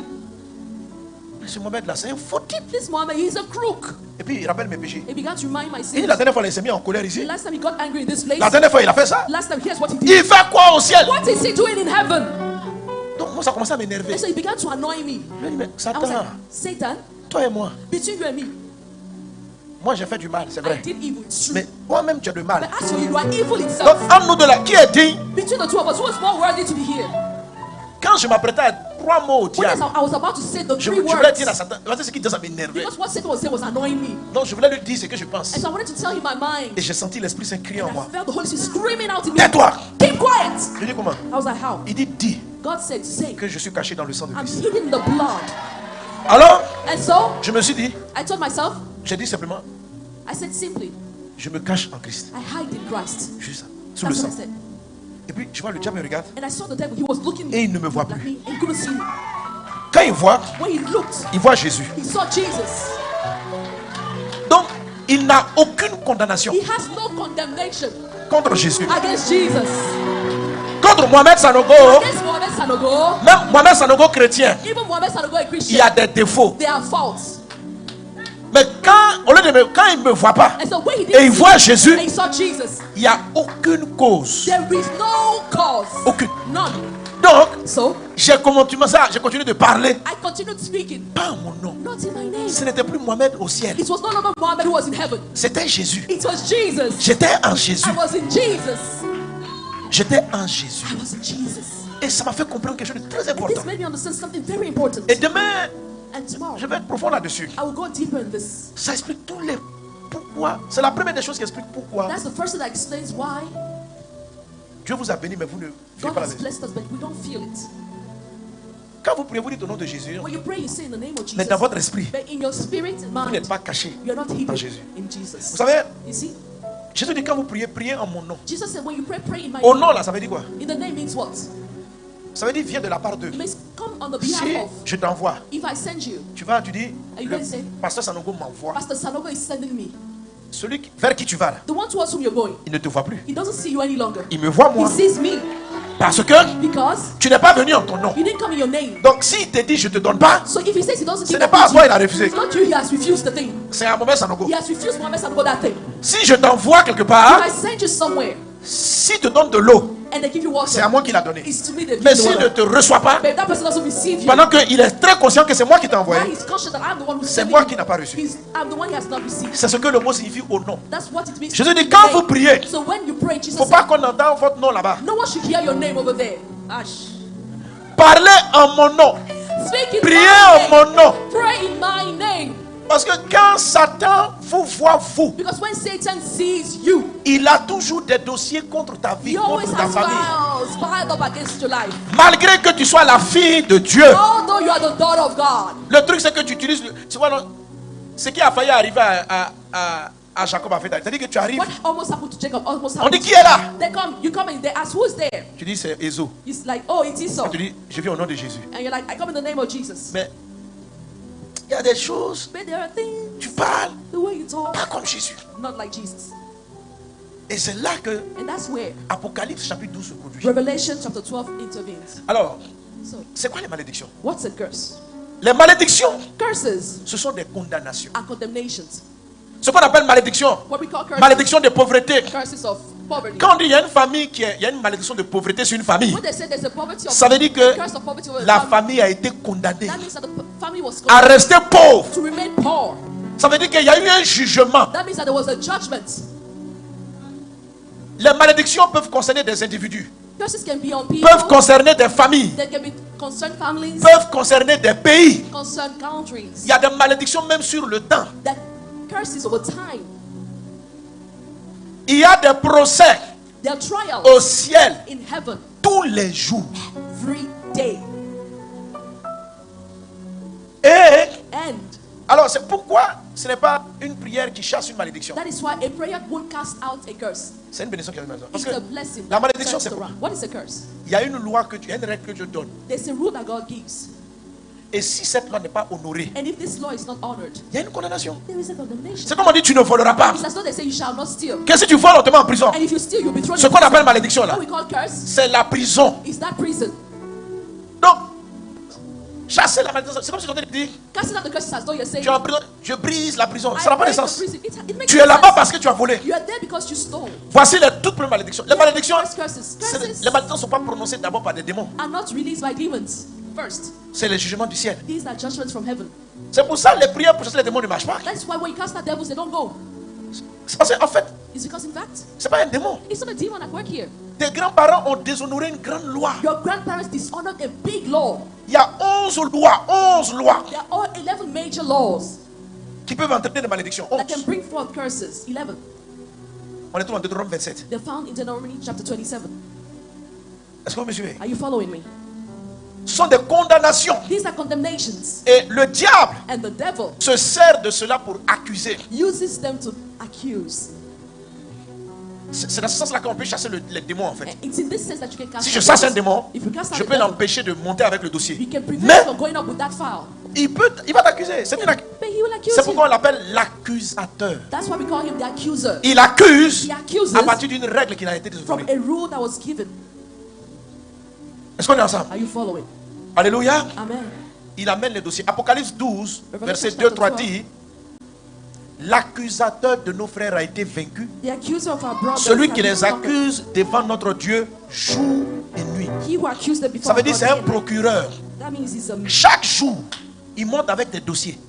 Ce Mohamed là, c'est un faux type. This Muhammad, he's a crook. Et puis il rappelle mes péchés. He began to remind my Il dit, sins. la dernière fois, il s'est mis en colère The ici. last time he got angry in this place, La dernière fois, il a fait ça. last time, here's what he did. Il fait quoi au ciel? What is he doing in heaven? Donc moi, ça a commencé à m'énerver. And so he began to annoy me. Je lui ai dit, mais I was Satan, like, Satan, toi et moi, between you and me, moi j'ai fait du mal, c'est I vrai. did evil, it's true. Mais toi-même, tu as du But mal. as for you, you are evil Donc, itself. entre nous deux là, qui est digne? Between the two of us, who is more worthy to be here? Quand je m'apprêtais à 3 mots au When diable, I was about to say the je 3 voulais dire à words, Satan, parce que ce qu'il dit, ça m'énervait. because what Satan was saying was annoying me. Donc je voulais lui dire ce que je pense. And so I wanted to tell him my mind. Et j'ai senti l'Esprit Saint crier en And I moi. felt the Holy Spirit screaming out in me. Tais-toi. Keep quiet. Je dis comment? I was like, how? Il dit, dis God said, say, que je suis caché dans le sang de I'm Christ. hidden in the blood. Alors, And so, je me suis dit, I told myself, j'ai dit simplement, I said simply, je me cache en Christ. I hide in Christ. Juste ça, sous le That's what sang. I said. Et puis, je vois le diable me regarde. And I saw the devil, he was looking Et il ne me voit at plus. me, and he couldn't see me. Quand il voit When he looked, Jésus. he saw Jesus. Donc, il n'a aucune condamnation He has no condemnation contre Jésus. against Jesus. Contre Mohamed Sanogo, Against Mohamed Sanogo, même Mohamed Sanogo chrétien, even Mohamed Sanogo a il y Christian, a des défauts. they are faults. Mais quand il ne me voit pas And so when he et didn't il see voit me, Jésus, and he saw Jesus, il n'y a aucune cause. there is no cause. Aucune. None. Donc, So j'ai continué de parler. I continued speaking, Pas en mon nom. not in my name. Ce n'était plus Mohamed au ciel. It was no longer Mohammed who was in heaven. C'était Jésus. It was Jesus. J'étais en Jésus. I was in Jesus. J'étais en Jésus. I was in Jesus. Et ça m'a fait comprendre quelque chose de très And important. this made me understand something very important. Et demain, And tomorrow, je vais être profond là-dessus. I will go deeper in this. Ça explique tous les pourquoi. C'est la première des choses qui explique pourquoi That's the first thing that explains why Dieu vous a béni, mais vous ne vivez God pas la has maison. blessed us, but we don't feel it. Quand vous priez, vous dites au nom de Jésus, When you pray, you say in the name of mais Jesus. dans votre esprit, But in your spirit and vous n'êtes mind, pas caché. you're not hidden en Jésus. in Vous Jesus. savez, You see, Jésus dit quand vous priez, priez en mon nom. Jesus said, when you pray, pray in my Au name. nom, là, ça veut dire quoi? In the name means what? Ça veut dire viens de la part d'eux. It means come on the Si behalf of. je t'envoie, If I send you, tu vas, tu dis, Are you le going to say? pasteur Sanogo m'envoie. Pastor Sanogo is sending me. Celui vers qui tu vas là, The one towards whom you're going, il ne te voit plus. he doesn't see you any longer. Il me voit He moi. sees me Parce que because tu n'es pas venu en ton nom. you didn't come in your name. Donc s'il te dit je te donne pas, So if he says he doesn't ce give n'est that pas à thing toi to il a you, refusé. it's not you, he has refused the thing. C'est à Mohamed Sanogo. He has refused Mohammed Sanogo that thing. Si je t'envoie quelque If part, I send you somewhere s'il te donne de l'eau, and they give you c'est à water, moi qu'il a donné. it's to me they Mais give the s'il ne water. te reçoit pas, But if that person doesn't receive you, pendant qu'il est très conscient que c'est moi qui t'ai why envoyé, he's conscious that I'm the one who's c'est sending moi you, qui n'a pas reçu. I'm the one he has not received. C'est ce que le mot signifie au nom. That's what it means. Jésus dit to quand pray. vous priez, So when you pray, il Jesus ne faut pas said, qu'on entende votre nom là-bas. no one should hear your name over there. Ash. Parlez en mon nom. Speak in Priez my en name. mon nom. Pray in my name. Parce que quand Satan vous voit vous, Because when Satan sees you, il a toujours des dossiers contre ta vie, he always contre ta has famille. files piled up against your life. Malgré que tu sois la fille de Dieu. Although you are the daughter of God. Le truc c'est que tu utilises, tu vois, non, ce qui a failli arriver à Jacob a fait. C'est-à-dire que tu arrives, What almost happened to Jacob almost on dit happened. qui est là? They come, you come and they ask who's there. Tu dis c'est Ezo. It's like, oh, it's Esau. Tu dis je viens au nom de Jésus. And you're like, I come in the name of Jesus. Mais il y a des choses, But there are things, tu parles the way you talk, pas comme Jésus. not like Jesus. Et c'est là que And that's where Apocalypse chapitre 12 se produit. Revelation chapter 12 intervenes. Alors, So, c'est quoi les malédictions? what's a curse? Les malédictions, Curses ce sont des condamnations. are condemnations. Ce qu'on appelle malédiction, What we call curses, malédiction de pauvreté. curses of poverty. Quand on dit il y a une famille il y a une malédiction de pauvreté sur une famille, When they say there's a poverty of ça veut dire que curse of poverty over la the family, famille a été condamnée that means that the family was à condemned rester pauvre. to remain poor. Ça veut dire qu'il y a eu un jugement. That means that there was a judgment. Les malédictions peuvent concerner des individus, Curses can be on people. peuvent concerner des familles, They can be concerned families, peuvent concerner des pays. concerned countries. Il y a des malédictions même sur le temps. That curses over time. Il y a des procès Their trial au ciel in heaven tous les jours. every day. Et And alors c'est pourquoi ce n'est pas une prière qui chasse une malédiction. that is why a prayer won't cast out a curse. C'est une bénédiction qui est maison. Parce It's que a blessing. la that malédiction, turns c'est quoi? around. What is a curse? il y a une loi il y a une règle que Dieu donne. There's a rule that God gives. Et si cette loi n'est pas honorée, And if this law is not honored, il y a une condamnation. there is a condemnation. C'est comme on dit tu ne voleras pas. It's as though they say you shall not steal. Que si tu voles, on te met en prison. And if you steal, you'll be thrown Ce in qu'on prison. appelle malédiction là, What we call curse c'est la prison. is that prison. Donc, chasser la malédiction, c'est comme si on te dit Casting out the curses as though you're saying, tu es en prison, je brise la prison. I Ça n'a pas de break the sens. prison. It makes Tu no es là-bas sense. parce que tu as volé. You are there because you stole. Voici les toutes premières malédictions. Les malédictions, First curses. Curses les malédictions ne sont pas prononcées d'abord par des démons. are not released by demons. First, C'est le jugement du ciel. these are judgments from heaven. C'est pour ça que les prières pour chasser les démons ne marchent pas. That's why when you cast out devils, they don't go. C'est parce qu'en fait, It's because in fact, c'est pas un démon. it's not a demon at work here. Tes grands-parents ont déshonoré une grande loi. Your grandparents dishonored a big law. Il y a 11 lois There are all 11 major laws qui peuvent entraîner des malédictions. that can 11. bring forth curses. 11. On est tous en Deutéronome 27. They're found in Deuteronomy chapter 27. Est-ce que vous me suivez? Are you following me? sont des condamnations. These are condemnations. Et le diable And the devil se sert de cela pour accuser. uses them to accuse. C'est dans ce sens-là qu'on peut chasser les démons en fait. And it's in this sense that you can cast Si je out chasse un devils. démon, If you cast out je the peux devil, l'empêcher de monter avec le dossier. you can prevent Mais from going up with that file. il va t'accuser. C'est But he will accuse c'est pourquoi on you. l'appelle l'accusateur. That's why we call him the accuser. Il accuse He accuses à partir d'une règle qui a été from déshonorée. a rule that was given. Est-ce qu'on est ensemble? Are you following? Alléluia. Amen. Il amène les dossiers. Apocalypse 12, verset Revelation 2, 3 chapter 12. dit: l'accusateur de nos frères a été vaincu. The accuser of our brothers. Celui has qui been les conquered. accuse devant notre Dieu jour et nuit. He who accused them Ça before veut dire God c'est un day and night. procureur. That means he's Chaque jour, il monte avec des dossiers.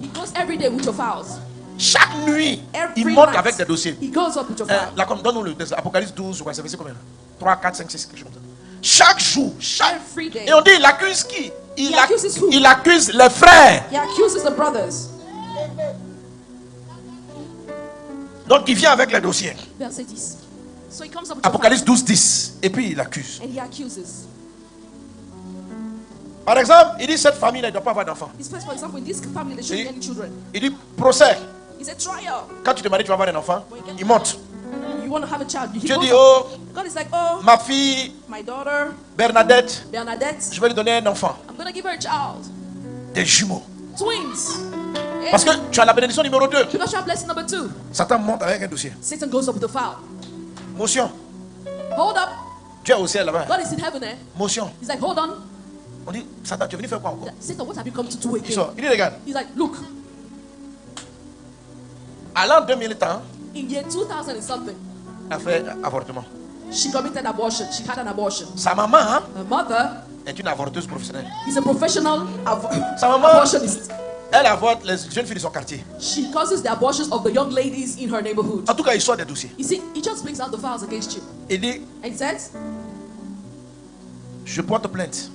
he goes every day with your files. Chaque nuit, Every il monte night, avec des dossiers. he goes up with your files. Donne-nous le texte. Apocalypse 12, c'est verset combien? 3, 4, 5, 6, quelque chose comme ça. Chaque jour, Every day. Et on dit, il accuse qui? He accuses who? Il accuse les frères. He accuses the brothers. Donc il vient avec les dossiers. Verset 10. So he comes up with your Apocalypse 12, 10. Et puis il accuse. files and he accuses. Par exemple, il dit, cette famille ne doit pas avoir d'enfants. He says, for example, in this family, there shouldn't be any children. Il dit, procès. He said, trial. Quand tu te maries, tu vas avoir un enfant. Il monte. You want to have a child. He Dieu goes dit, up. oh, God is like, oh, ma fille my daughter, Bernadette, Bernadette, je vais lui donner un enfant. I'm going to give her a child. Des jumeaux. Twins. Parce que tu as la bénédiction numéro 2. Because you have blessing number 2. Satan monte avec un dossier. Satan goes up with the file. Motion. Hold up. Dieu est au ciel là-bas. God is in heaven, eh? Motion. He's like, hold on. On dit, Satan, tu es venu faire quoi encore? Satan, what have you come to do Il again? sort. Il dit, regarde, He's like, look, à l'an 2000 ans, in year 2000 and something, elle a fait avortement. she committed abortion. She had an abortion. Sa maman Her mother est une avorteuse professionnelle. is a professional Sa maman, abortionist. elle avorte les jeunes filles de son quartier. She causes the abortions of the young ladies in her neighborhood. En tout cas, il sort des dossiers. You see, he just brings out the files against you. Il dit, And he says, je porte plainte.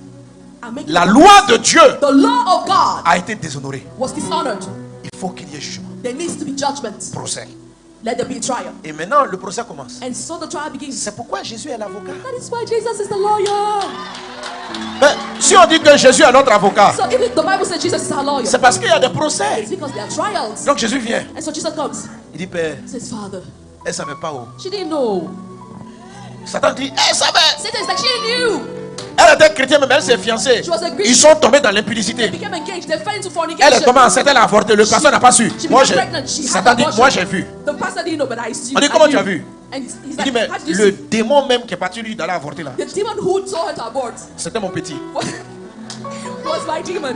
I'm making La loi de Dieu the law of God a été déshonorée. was dishonored. Il faut qu'il y ait jugement. There needs to be judgment. Procès. Let there be a trial. Et maintenant, le procès commence. And so the trial begins. C'est pourquoi Jésus est l'avocat. That is why Jesus is the lawyer. Mais si on dit que Jésus est notre avocat, So if the Bible says Jesus is our lawyer, c'est parce qu'il y a des procès. it's because there are trials. Donc Jésus vient. And so Jesus comes. Il dit, Père, He says, Father, elle ne savait pas où. she didn't know. Satan dit, elle savait. Satan is like, she knew. Elle était chrétienne, mais elle s'est fiancée. She was a Christian. Ils sont tombés dans They l'impudicité. became engaged. They fell into Elle fornication. est tombée enceinte, elle a avorté. Le pasteur n'a pas su. She Moi, became pregnant. She had Satan dit, abortion. moi, j'ai vu. The pastor didn't know, but I see. On dit, I comment knew. tu as vu? And he's Il like, dit, mais how did you le see? démon même qui est parti lui d'aller avorter là, The demon who told her to abort c'était mon petit. was my demon.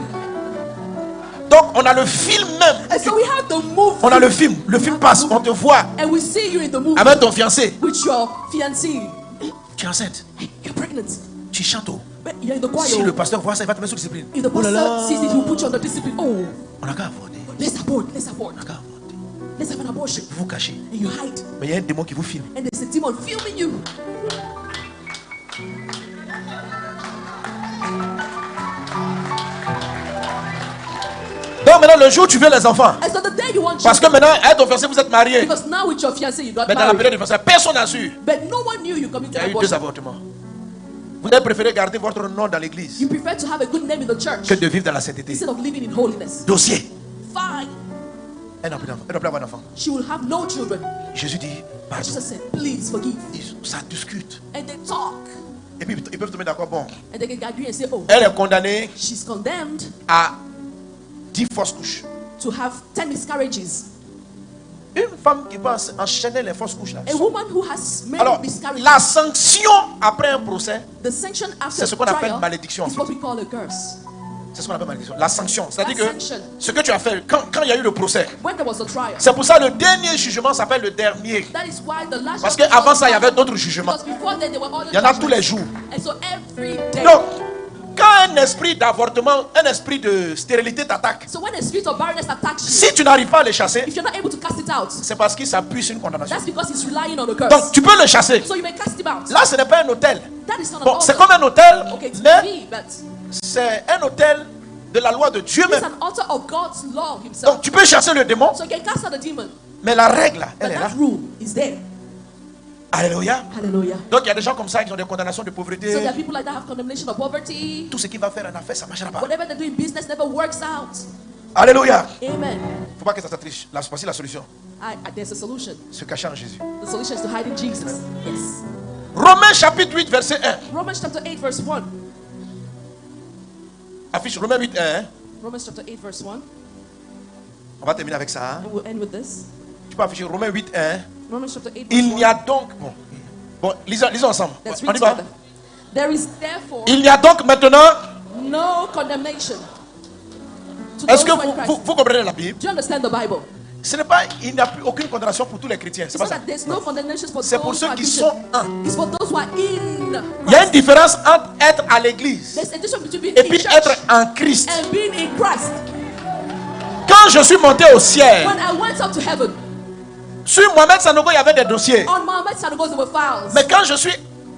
Donc, on a le film même. And so we have the movie. On a le film. Le film passe. On te voit And we see you in the movie avec ton fiancé. with your fiancée. Tu es enceinte. Hey, you're pregnant. Tu chantes. But you're in the choir. Si le pasteur voit ça, il va te mettre sous discipline. If the Oh là pastor là. sees it, he will put you under discipline. Oh, On n'a qu'à avorter. let's abort. Let's abort. On n'a qu'à avorter. Let's have an abortion. Vous vous cachez. And you hide. Mais il y a un démon qui vous filme. And there's a demon filming you. Donc maintenant, le jour où tu veux les enfants, And so the day you want parce que children, maintenant, avec ton fiancé, vous êtes mariés. because now with your fiancé you got Mais dans la période married, de fiancé, personne n'a su. but no one knew you Il committed y a eu 2 abortion. avortements. Vous avez préféré garder votre nom dans l'église You prefer to have a good name in the church que de vivre dans la sainteté. instead of living in holiness. Dossier. Fine, Elle n'a plus d'enfant. Elle n'a plus avoir d'enfant. she will have no children. Jésus dit, And pardon. Jesus said, please forgive. Ça discute. And they talk. Et puis ils peuvent tomber d'accord. Bon, And they can agree and say, oh, elle est condamnée she's condemned à 10 fausses couches. to have 10 miscarriages. Une femme qui va enchaîner les fausses couches là. A woman who has many Alors, miscarriages. la sanction après un procès, The sanction after c'est ce qu'on appelle trial malédiction, en is fait. what we call a curse. c'est ce qu'on appelle malédiction. La sanction, c'est-à-dire La que sanction. ce que tu as fait, quand il y a eu le procès, When there was a trial. c'est pour ça le dernier jugement s'appelle le dernier. That is why the last Parce judgment qu'avant was ça, il y avait final. d'autres jugements. Because before then, there were other Il y en a tous judgments. les jours. And so every day. Donc, quand un esprit d'avortement, un esprit de stérilité t'attaque, So when a spirit of barrenness attacks you, si tu n'arrives pas à le chasser, if you're not able to cast it out, c'est parce qu'il s'appuie sur une condamnation. that's because it's relying on a curse. Donc, tu peux le chasser. So you may cast him out. Là, ce n'est pas un hôtel. That is not an Bon, c'est altar. comme un hôtel, Okay, it's mais me, but c'est un hôtel de la loi de Dieu it's même. an altar of God's law himself. Donc, tu peux chasser le démon, So you can cast out the demon, mais la règle, là, but elle est là. that rule is there. Alléluia. Hallelujah. Donc il y a des gens comme ça qui ont des condamnations de pauvreté. So there are people like that have condemnation of poverty. Tout ce qu'il va faire en affaires, ça ne marchera pas. Whatever they do in business never works out. Alléluia. Amen. Il ne faut pas que ça s'attriche. Là, voici la solution. There's a solution. Se cacher en Jésus. The solution is to hide in Jesus. Yes. Romains chapitre 8, verset 1. Romans chapter 8 verse 1. Affiche Romains 8, 1. Hein. Romans chapter 8 verse 1. On va terminer avec ça. Hein. And we'll end with this. Tu peux afficher Romains 8, 1. Romans chapter 8 verse Il 1. n'y a donc... Bon, lisons ensemble. Let's On read y va. together. There is therefore Il n'y a donc maintenant... no condemnation to Est-ce those que who are in Christ. vous comprenez la Bible? Do you understand the Bible? Ce n'est pas... Il n'y a plus aucune condamnation pour tous les chrétiens. C'est It's pas not ça. that there's no condemnation for C'est pour those ceux who are qui Christians. sont un. It's for those who are in Il y a une Christ. différence entre être à l'église There's a difference between being et in puis church être en Christ. and being in Christ. Quand je suis monté au ciel, When I went up to heaven, sur Mohamed Sanogo, il y avait des dossiers. on Mohammed Sanogo's there were files. Mais quand je suis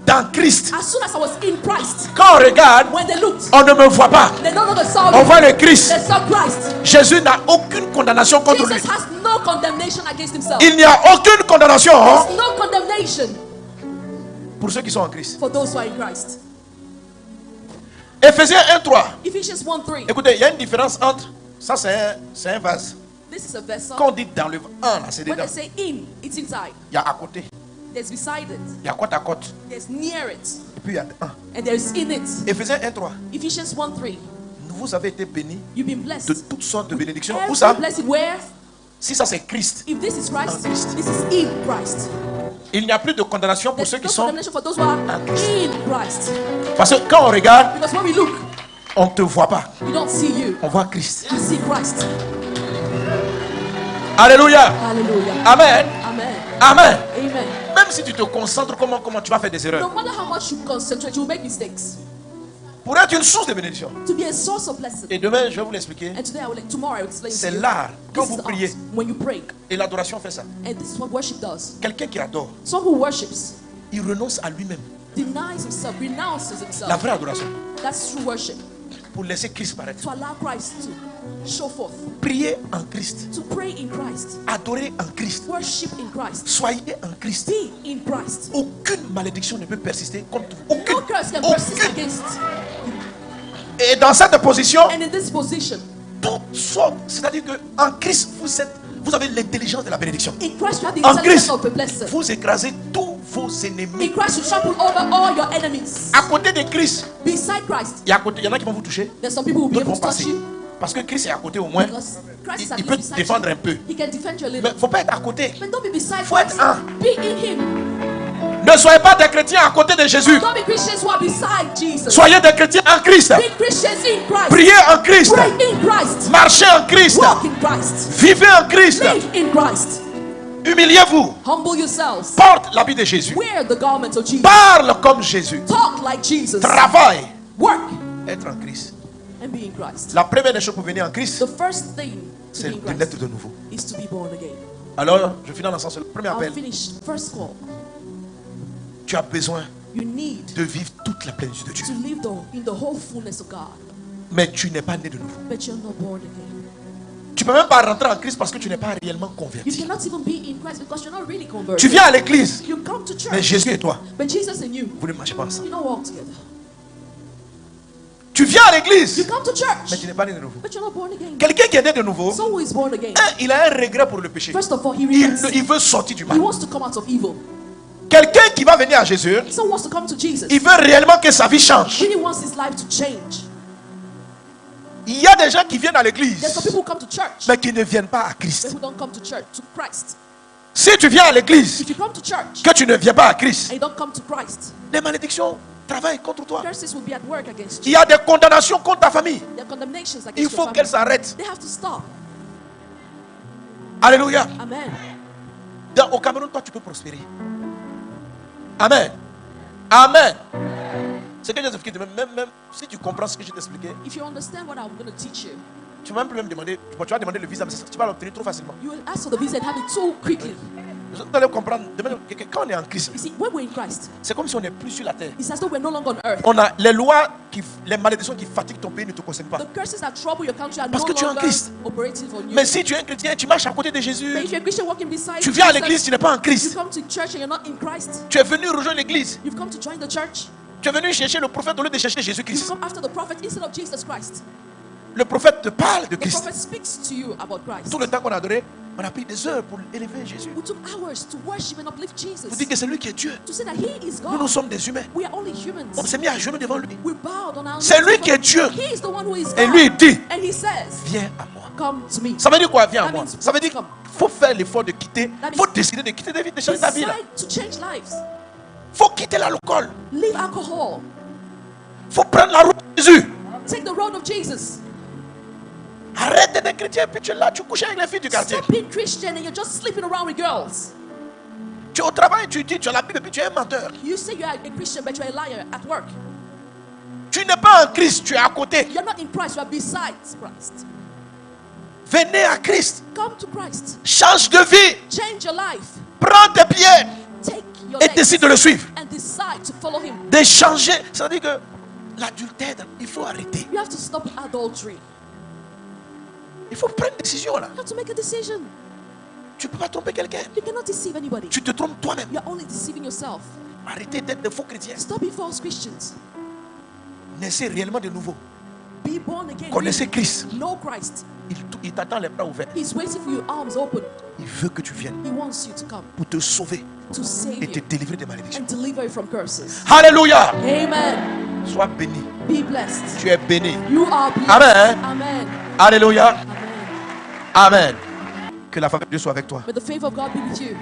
dans Christ, As soon as I was in Christ, quand on regarde, when they looked, on ne me voit pas. they no longer saw On me. voit le Christ. They saw Christ. Jésus n'a aucune condamnation contre lui. Jesus has no condemnation against himself. Il n'y a aucune condamnation There's no condemnation pour ceux qui sont en Christ. for those who are in Christ. Éphésiens 1, 3. Ephesians 1:3. Écoutez, il y a une différence entre... Ça, c'est un vase. This is a vessel. Quand on dit dans le... Un, là, c'est When dedans. they say in, it's inside. Il y a à côté. There's beside it. Il y a côte à côte. There's near it. Et puis il y a un. And there's in it. Éphésiens 1, 3. Ephesians 1:3. Vous avez été bénis You've been de blessed. toutes sortes de bénédictions. Où Every ça? blessing where? Si ça c'est Christ, If this is Christ, En Christ. this is in Christ. il n'y a plus de condamnation pour There's ceux qui no sont... condemnation for those who are En Christ. in Christ. Parce que quand on regarde, Because when we look, on ne te voit pas. we don't see you. On voit Christ. We see Christ. Alléluia. Hallelujah. Amen. Amen. Amen. Amen. Même si tu te concentres, comment tu vas faire des No erreurs? matter how much you concentrate, you will make mistakes. Pour être une source de bénédiction. To be a source of blessing. Et demain, je vais vous l'expliquer. And today, tomorrow, I will explain C'est to you. l'art. Quand This vous is the priez, art. When you pray, et l'adoration fait ça. and this is what worship does. Quelqu'un qui adore, Someone who worships il renonce à lui-même. denies himself, renounces La himself. vraie adoration. That's true worship. Pour laisser Christ paraître. To allow Christ to show forth. Priez en Christ. To pray in Christ. Adorez en Christ. Worship in Christ. Soyez en Christ. Be in Christ. Aucune malédiction ne peut persister contre vous. No Aucune. curse can persist Aucune. against. Et dans cette position, And in this position, toutes sortes, c'est-à-dire que en Christ, vous avez l'intelligence de la bénédiction. in Christ you have the En intelligence Christ, of the blessing. vous écrasez tous vos ennemis. In Christ you trample over all your enemies. À côté de Christ, Beside Christ, il y en a qui vont vous toucher, there's some people who will be d'autres able vont to touch passer. you Parce que Christ est à côté au moins. because Christ is at Il least peut beside défendre you. un peu. He can defend you a Mais little. il ne faut pas être à côté. But don't be beside Faut être Christ. un. Be in Him. Ne soyez pas des chrétiens à côté de Jésus. Don't be Christians who are beside Jesus. Soyez des chrétiens en Christ. Be Christians in Christ. Priez en Christ. Pray in Christ. Marchez en Christ. Walk in Christ. Vivez en Christ. Live in Christ. Humiliez-vous. Humble yourselves. Porte l'habit de Jésus. Wear the garment of Jesus. Parle comme Jésus. Talk like Jesus. Travaille. Work Être en Christ. and be in Christ. La première des choses pour venir en Christ, The first thing to c'est be in de Christ naître de nouveau. is to be born again. Alors, je finis dans le sens, le premier I'll appel. finish. First call. Tu as besoin You need de vivre toute la plénitude de Dieu. to live in the whole fullness of God. Mais tu n'es pas né de nouveau. But you're not born again. Tu ne peux même pas rentrer en Christ parce que tu n'es pas réellement You converti. cannot even be in Christ because you're not really Tu converted. viens à l'église, You come to mais church, Jésus et toi, but Jesus and you, vous ne marchez pas ensemble. you don't walk together. Tu viens à You l'église, come to mais church, tu n'es pas né de nouveau. but you're not born again. Quelqu'un qui est né de nouveau, Someone who is born again, il a un regret pour le péché. first of all, he regrets. Il veut sortir du He mal. wants to come out of evil. Quelqu'un qui va venir à Jésus, Someone wants to come to Jesus. il veut réellement que sa vie change. Really wants his life to change. Il y a des gens qui viennent à There's some l'église, people who come to church, mais qui ne viennent pas à but Christ. who don't come to church, to Christ. Si tu viens à l'église, If you come to church que tu ne viens pas à Christ, and you don't come to Christ, les malédictions travaillent contre toi. curses will be at work against Il you. y a des condamnations contre ta famille. There are condemnations Il against faut your qu'elles family. s'arrêtent. They have to stop. Alléluia. Amen. Au Cameroun, toi, tu peux prospérer. Amen. Amen. C'est que je t'explique. Même si tu comprends ce que je t'ai expliqué, If you understand what I'm going to teach you, Tu vas même plus demander, tu vas demander le visa, mais tu vas l'obtenir trop facilement. You will ask for the visa and have it so quickly. Vous allez comprendre, quand on est en Christ, You see, when we're in Christ, c'est comme si on n'est plus sur la terre. it's as though we're no longer on earth. On a les lois, les malédictions qui fatiguent ton pays ne te concernent pas. The curses that trouble your country are Parce no que tu es en longer Christ. operating on you. Mais si tu es un chrétien, tu marches à côté de Jésus. But if you're a Christian walking beside Tu viens à Jesus, l'église, tu n'es pas en you Christ. come to church and you're not in Christ. Tu es venu rejoindre l'église. You've come to join the church. Tu es venu chercher le prophète au lieu de chercher You've Jésus-Christ. come after the prophet instead of Jesus Christ. Le prophète te parle de The Christ. prophet speaks to you about Christ. Tout le temps qu'on a adoré, on a pris des heures pour élever Jésus. We took hours to worship and uplift Jesus. Vous dites que c'est lui qui est Dieu. To say that He is Nous God. sommes des humains. We are only humans. On s'est mis à genoux devant lui. We bowed on our C'est knees lui before qui est him. Dieu. He is the one who is God. Et lui, il dit, And He says, viens à moi. come to me. Ça veut dire quoi, viens à That moi? means Ça veut dire come. qu'il faut faire l'effort de quitter. That Il faut is- décider de quitter ta vie, de changer ta vie. Decide to change lives. Il faut quitter l'alcool. Leave alcohol. Il faut prendre la route de Jésus. Take the road of Jesus. Arrête d'être chrétien, puis tu es là, tu couches avec les filles du quartier. Stop being Christian and you're just sleeping around with girls. Tu es au travail, tu dis, tu as la Bible, puis tu es un menteur. You say you are a Christian, but you're a liar at work. Tu n'es pas en Christ, tu es à côté. You're not in Christ, you are beside Christ. Venez à Christ. Come to Christ. Change de vie. Change your life. Prends tes pieds Take your et legs décide de le suivre. and decide to follow Him. D'échanger. Ça veut dire que l'adultère, il faut arrêter. You have to stop adultery. Il faut prendre une décision là. You have to make a decision. Tu ne peux pas tromper quelqu'un. You cannot deceive anybody. Tu te trompes toi-même. You're only deceiving yourself. Arrêtez d'être de faux chrétiens. Stop being false Christians. Naissez réellement de nouveau. Be born again. Connaissez really. Christ. Know Christ. Il t'attend les bras ouverts. He's waiting for you, arms open. Il veut que tu viennes He wants you to come pour te sauver to save et te you délivrer des malédictions. and deliver you from curses. Alléluia. Amen. Sois béni. Be blessed. Tu es béni. You are blessed. Amen. Amen. Alléluia. Amen. Amen. Que la faveur de Dieu soit avec toi. May the favor of God be with you.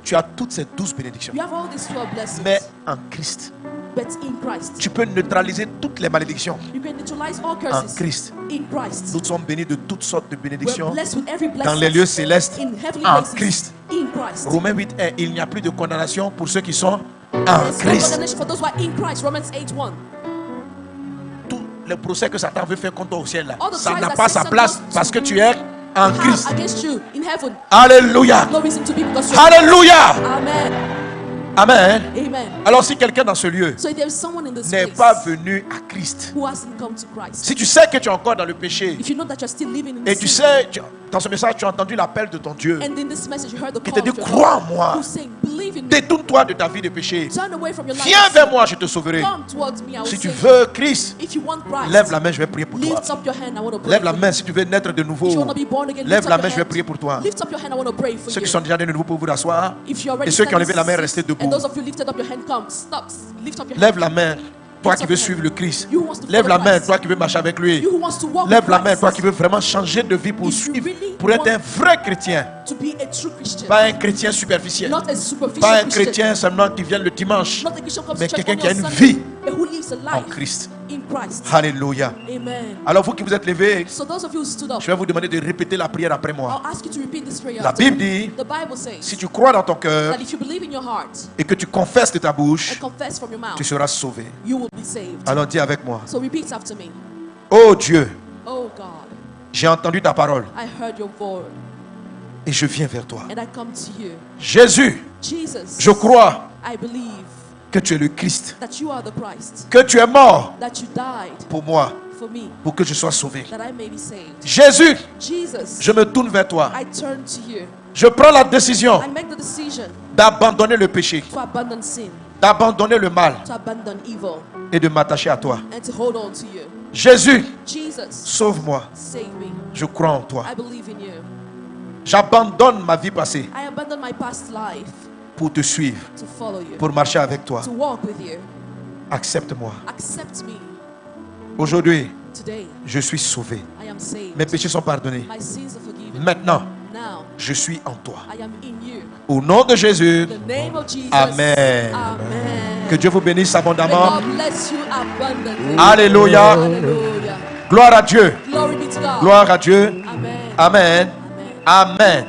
Tu as toutes ces 12 bénédictions. You have all these 12 blessings. Mais en Christ, But in Christ. tu peux neutraliser toutes les malédictions. You can neutralize all En curses. Christ, In Christ. nous sommes bénis de toutes sortes de We're bénédictions blessed with every blessing. dans les lieux célestes In heavenly en places. Christ. In Christ. Romains 8:1, il n'y a plus de condamnation pour ceux qui sont en There's no Christ. condemnation for those who are in Christ. Romans 8:1. Tout le procès que Satan veut faire contre toi au ciel là, All the ça trials n'a that pas sa Satan place wants parce que to tu es en Have Christ. against you in heaven. Alléluia. No reason to be because you're. Alléluia. Amen. Amen. Amen. Alors si quelqu'un dans ce lieu So if there is someone in this n'est place pas venu à Christ, who hasn't come to Christ, si tu sais que tu es encore dans le péché if you know that you're still living in et the tu sin, sais, dans ce message, tu as entendu l'appel de ton Dieu and in this message you heard the qui call te dit of your crois en God, moi, who's saying, believe in me, détourne-toi de ta vie de péché, turn away from your life, viens vers moi, je te sauverai. come towards me, I will Si tu save veux Christ, you. If you want Christ, lève la main, je vais prier pour toi. lift up your hand, I want to pray Lève la for you. main si tu veux naître de nouveau. If you want to be born again, Lève lift la up main, your je vais hand. prier pour toi. Lift up your hand, I want to pray for Ceux qui you. sont déjà de nouveau pour vous rasseoir. If you're Et already ceux qui ont levé standing, la main, restez sit. debout. And those of you lifted up your hand, come, stop, lift up your hand. Lève la main, toi qui veux suivre le Christ. You who wants to Lève la follow main, Christ. toi qui veux marcher avec lui. You who wants to walk Lève with la main, Christ. toi qui veux vraiment changer de vie pour If you suivre, really pour être un want vrai chrétien. to be a true Christian, Pas un chrétien superficiel. not a superficial Pas un Christian, chrétien seulement qui vient le dimanche. not a Christian comes mais to church quelqu'un only qui a on une Sunday, vie but who lives a En life Christ. in Christ. Alléluia. Amen. Alors vous qui vous êtes levés, So those of you who stood up, je vais vous demander de répéter la prière après moi. I'll ask you to repeat this prayer. La after me. Bible dit, The Bible says si tu crois dans ton cœur that if you believe in your heart et que tu confesses de ta bouche, and confess from your mouth, tu seras sauvé. you will be saved. Alors dis avec moi. So repeat after me. Oh Dieu, Oh God, j'ai entendu ta parole I heard your voice et je viens vers toi. and I come to you. Jésus, Jesus, je crois I believe que tu es le Christ, that you are the Christ, que tu es mort that you died pour moi, for me, pour que je sois sauvé. that I may be saved. Jésus, Jesus, je me tourne vers toi. I turn to you. Je prends la décision I make the decision d'abandonner le péché, to abandon sin, d'abandonner le mal to abandon evil, et de m'attacher à toi. and to hold on to you. Jésus, Jesus, sauve-moi. save me. Je crois en toi. I believe in you. J'abandonne ma vie passée I abandon my past life pour te suivre, to follow you, pour marcher avec toi. to walk with you. Accepte-moi. Accept me. Aujourd'hui, Today, je suis sauvé. I am saved. Mes péchés sont pardonnés. My sins are forgiven. Maintenant, Now, je suis en toi. I am in you. Au nom de Jésus, In the name of Jesus. Amen. Amen. que Dieu vous bénisse May abondamment. God bless you abundantly. Alléluia. Hallelujah. Gloire à Dieu. Glory be to God. Gloire à Dieu. Amen. Amen. Amen. Amen.